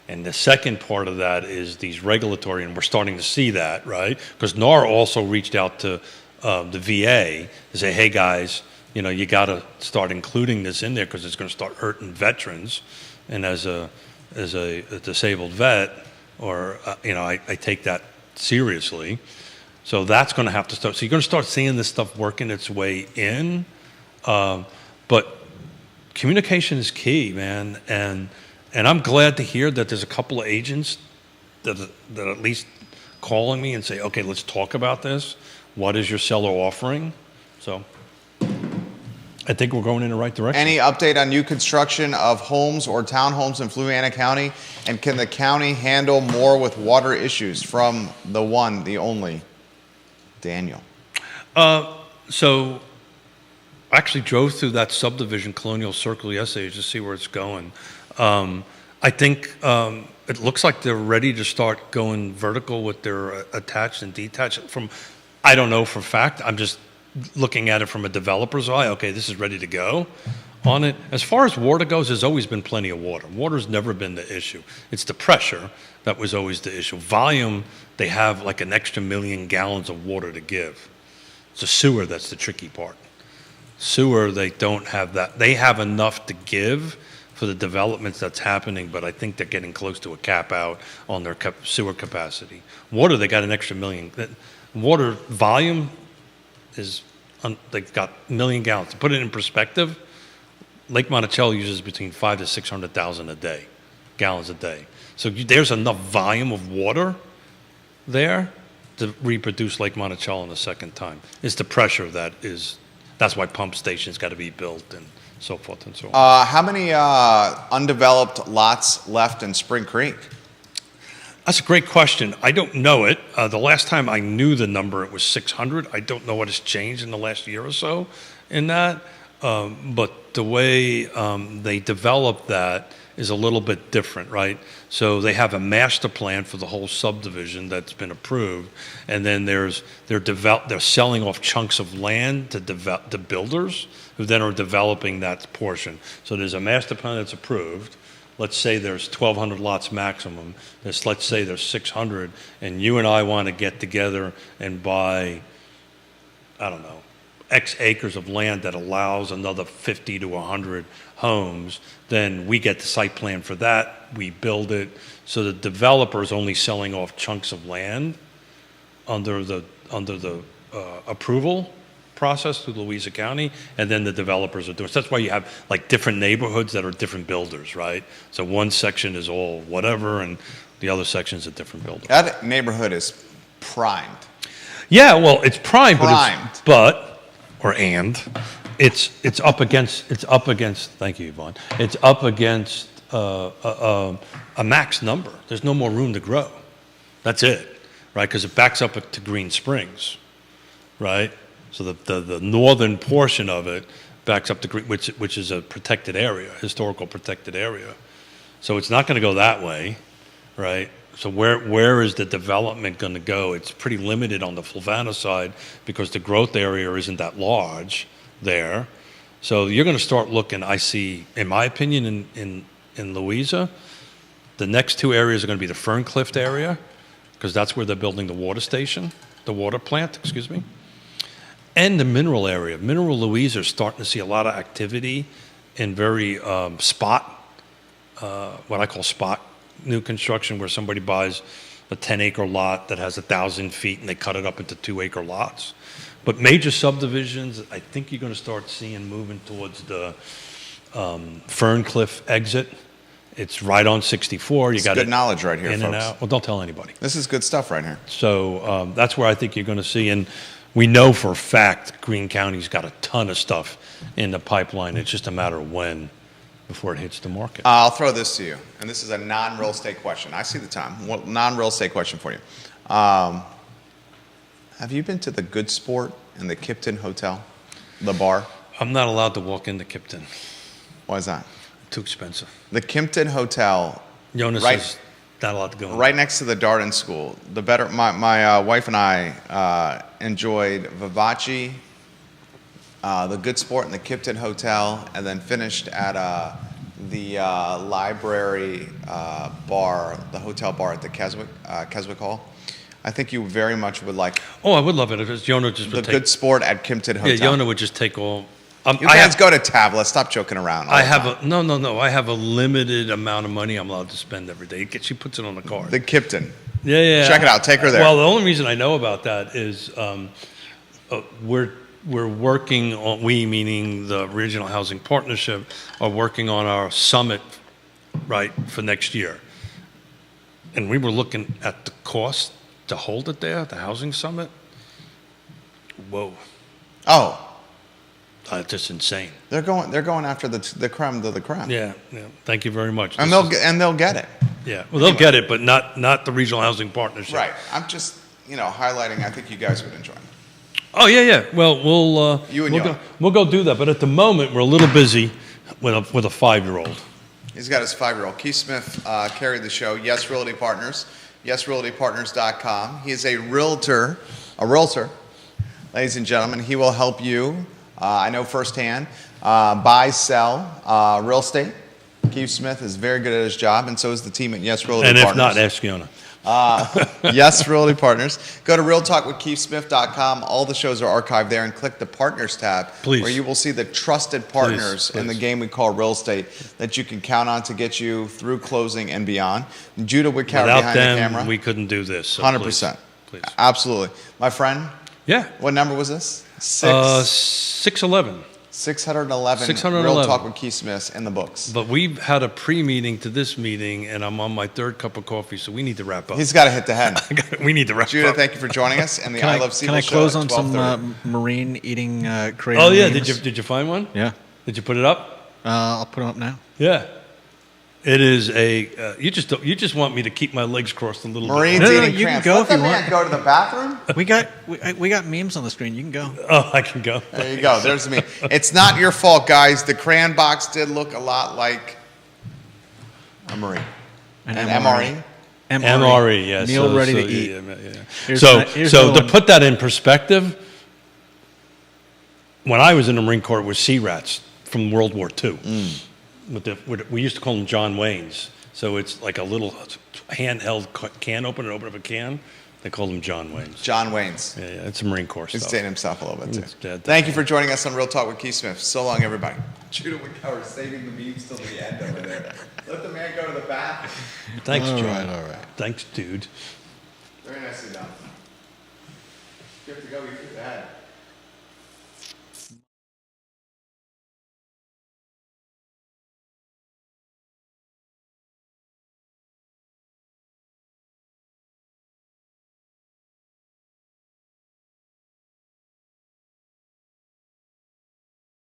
S1: And the second part of that is these regulatory, and we're starting to see that, right? Because NAR also reached out to the VA to say, hey guys, you got to start including this in there because it's going to start hurting veterans. And as a disabled vet, or I take that seriously. So that's going to have to start. So you're going to start seeing this stuff working its way in. But communication is key, man. And I'm glad to hear that there's a couple of agents that at least calling me and say, okay, let's talk about this. What is your seller offering? So I think we're going in the right direction.
S3: Any update on new construction of homes or townhomes in Fluvanna County? And can the county handle more with water issues? From the one, the only, Daniel.
S1: So I actually drove through that subdivision, Colonial Circle, yesterday to see where it's going. I think it looks like they're ready to start going vertical with their attached and detached. I don't know for a fact. I'm just looking at it from a developer's eye. Okay, this is ready to go on it. As far as water goes, there's always been plenty of water. Water's never been the issue. It's the pressure that was always the issue. Volume, they have like an extra 1 million gallons of water to give. It's the sewer that's the tricky part. Sewer, they don't have that. They have enough to give for the developments that's happening, but I think they're getting close to a cap out on their sewer capacity. Water, they got an extra 1 million. Water volume is, they've got 1 million gallons. To put it in perspective, Lake Monticello uses between 500,000 to 600,000 gallons a day. So there's enough volume of water there to reproduce Lake Monticello in the second time. It's the pressure that's why pump stations got to be built and so forth and so on.
S3: How many undeveloped lots left in Spring Creek?
S1: That's a great question. I don't know it. The last time I knew the number, it was 600. I don't know what has changed in the last year or so in that. But the way they develop that is a little bit different, right? So they have a master plan for the whole subdivision that's been approved, and then they're selling off chunks of land to builders who then are developing that portion. So there's a master plan that's approved. Let's say there's 1,200 lots maximum. Let's say there's 600, and you and I want to get together and buy, I don't know, X acres of land that allows another 50 to 100 homes. Then we get the site plan for that. We build it. So the developer is only selling off chunks of land under the approval process through Louisa County, and then the developers are doing. So that's why you have like different neighborhoods that are different builders, right? So one section is all whatever, and the other section is a different builder.
S3: That neighborhood is primed.
S1: Yeah, well, it's primed,
S3: Primed.
S1: it's up against. Thank you, Yvonne. It's up against a max number. There's no more room to grow. That's it, right? Because it backs up to Green Springs, right? So the northern portion of it backs up to Green, which is a protected area, historical protected area. So it's not going to go that way, right? So where is the development going to go? It's pretty limited on the Fluvanna side because the growth area isn't that large there. So you're going to start looking, I see, in my opinion, in Louisa, the next two areas are going to be the Ferncliff area, because that's where they're building the water plant, and the mineral area. Mineral Louisa is starting to see a lot of activity in very what I call spot new construction, where somebody buys a 10-acre lot that has 1,000 feet and they cut it up into 2-acre lots. But major subdivisions, I think you're going to start seeing moving towards the Ferncliff exit. It's right on 64. You got
S3: good knowledge right here,
S1: in
S3: folks.
S1: and out. Well, don't tell anybody.
S3: This is good stuff right here.
S1: So that's where I think you're going to see. And we know for a fact Greene County's got a ton of stuff in the pipeline. It's just a matter of when before it hits the market.
S3: I'll throw this to you, and this is a non-real estate question. I see the time. Well, non-real estate question for you. Have you been to the Good Sport in the Kipton Hotel, the bar?
S1: I'm not allowed to walk into Kipton.
S3: Why is that?
S1: Too expensive.
S3: The Kimpton Hotel,
S1: Jonas
S3: Right.
S1: is not allowed to go in.
S3: right next to the Darden School. My wife and I enjoyed Vivace, the Good Sport in the Kipton Hotel, and then finished at the library bar, the hotel bar at the Keswick Hall. I think you very much would like
S1: Oh, I would love it if it's Jonah just
S3: the
S1: would take.
S3: Good Sport at Kimpton Hotel.
S1: Yeah, Jonah would just take all.
S3: You
S1: I
S3: guys
S1: have,
S3: go to Tavla. Stop joking around. all
S1: I
S3: the
S1: have
S3: time.
S1: no. I have a limited amount of money I'm allowed to spend every day. She puts it on the card.
S3: The Kipton.
S1: Yeah.
S3: Check it out. Take her there.
S1: Well, the only reason I know about that is we're working on, we meaning the Regional Housing Partnership, are working on our summit, right, for next year. And we were looking at the cost to hold it there, the housing summit. Whoa,
S3: Oh,
S1: just insane.
S3: they're going after the creme de la creme.
S1: Yeah. Thank you very much.
S3: And
S1: This
S3: they'll get it.
S1: yeah, well, they'll get it, but not the Regional Housing Partnership.
S3: Right. I'm just highlighting. I think you guys would enjoy.
S1: Oh yeah. Well,
S3: You and Yon.
S1: we'll go do that. But at the moment, we're a little busy with a 5-year-old.
S3: He's got his 5-year-old. Keith Smith carried the show. Yes Realty Partners. YesRealtyPartners.com. He is a realtor, ladies and gentlemen. He will help you. I know firsthand. Buy, sell real estate. Keith Smith is very good at his job, and so is the team at Yes Realty
S1: And
S3: Partners.
S1: if not, ask Fiona.
S3: Yes Realty Partners. Go to realtalkwithkeithsmith.com. All the shows are archived there, and click the Partners tab,
S1: Please.
S3: where you will see the trusted partners in the
S1: please.
S3: game we call real estate that you can count on to get you through closing and beyond. Judah Wickower
S1: Without
S3: behind the camera.
S1: them, we couldn't do this. So
S3: 100%.
S1: Please.
S3: Absolutely. My friend,
S1: Yeah.
S3: what number was this?
S1: 611.
S3: 611.
S1: 611.
S3: Real Talk with Keith Smith in the books.
S1: But we've had a pre-meeting to this meeting, and I'm on my 3rd cup of coffee, so we need to wrap up.
S3: He's got to hit the head.
S1: We need to wrap
S3: Judah,
S1: up.
S3: thank you for joining us. And the
S2: Can
S3: I
S2: I,
S3: Love
S2: can
S3: Seagull
S2: I
S3: show
S2: close
S3: at
S2: on some
S3: 12:30.
S2: marine eating creative
S1: Oh yeah,
S2: names?
S1: did you find one?
S2: Yeah.
S1: Did you put it up?
S2: I'll put them up now.
S1: Yeah. It is a. You just want me to keep my legs crossed a little
S3: Marines
S1: bit.
S2: No,
S3: eating
S2: you can
S3: crayons.
S2: go
S3: Let
S2: if you
S3: the man
S2: want.
S3: go to the bathroom.
S2: We got memes on the screen. You can go.
S1: Oh, I can go.
S3: There you go. There's me. It's not your fault, guys. The crayon box did look a lot like a Marine.
S2: An
S3: An
S2: MRE.
S1: MRE, yes.
S2: Meal ready to eat.
S1: Yeah.
S2: Here's
S1: So,
S2: here's
S1: so
S2: another
S1: to
S2: one.
S1: put that in perspective, when I was in the Marine Corps, it was sea rats from World War II. We used to call them John Waynes. So it's like a little handheld can opener, open up a can. They call them John Waynes.
S3: John Wayne's.
S1: Yeah, it's a Marine Corps
S3: He's
S1: stuff.
S3: dating himself a little bit,
S1: It's
S3: too.
S1: dead.
S3: Thank you for joining us on Real Talk with Keith Smith. So long, everybody. Judah Wickower saving the memes till the end over there. Let the man go to the bathroom.
S1: Thanks,
S2: All
S1: John.
S2: right.
S1: Thanks, dude.
S3: Very nicely done. You have to go. You have to head.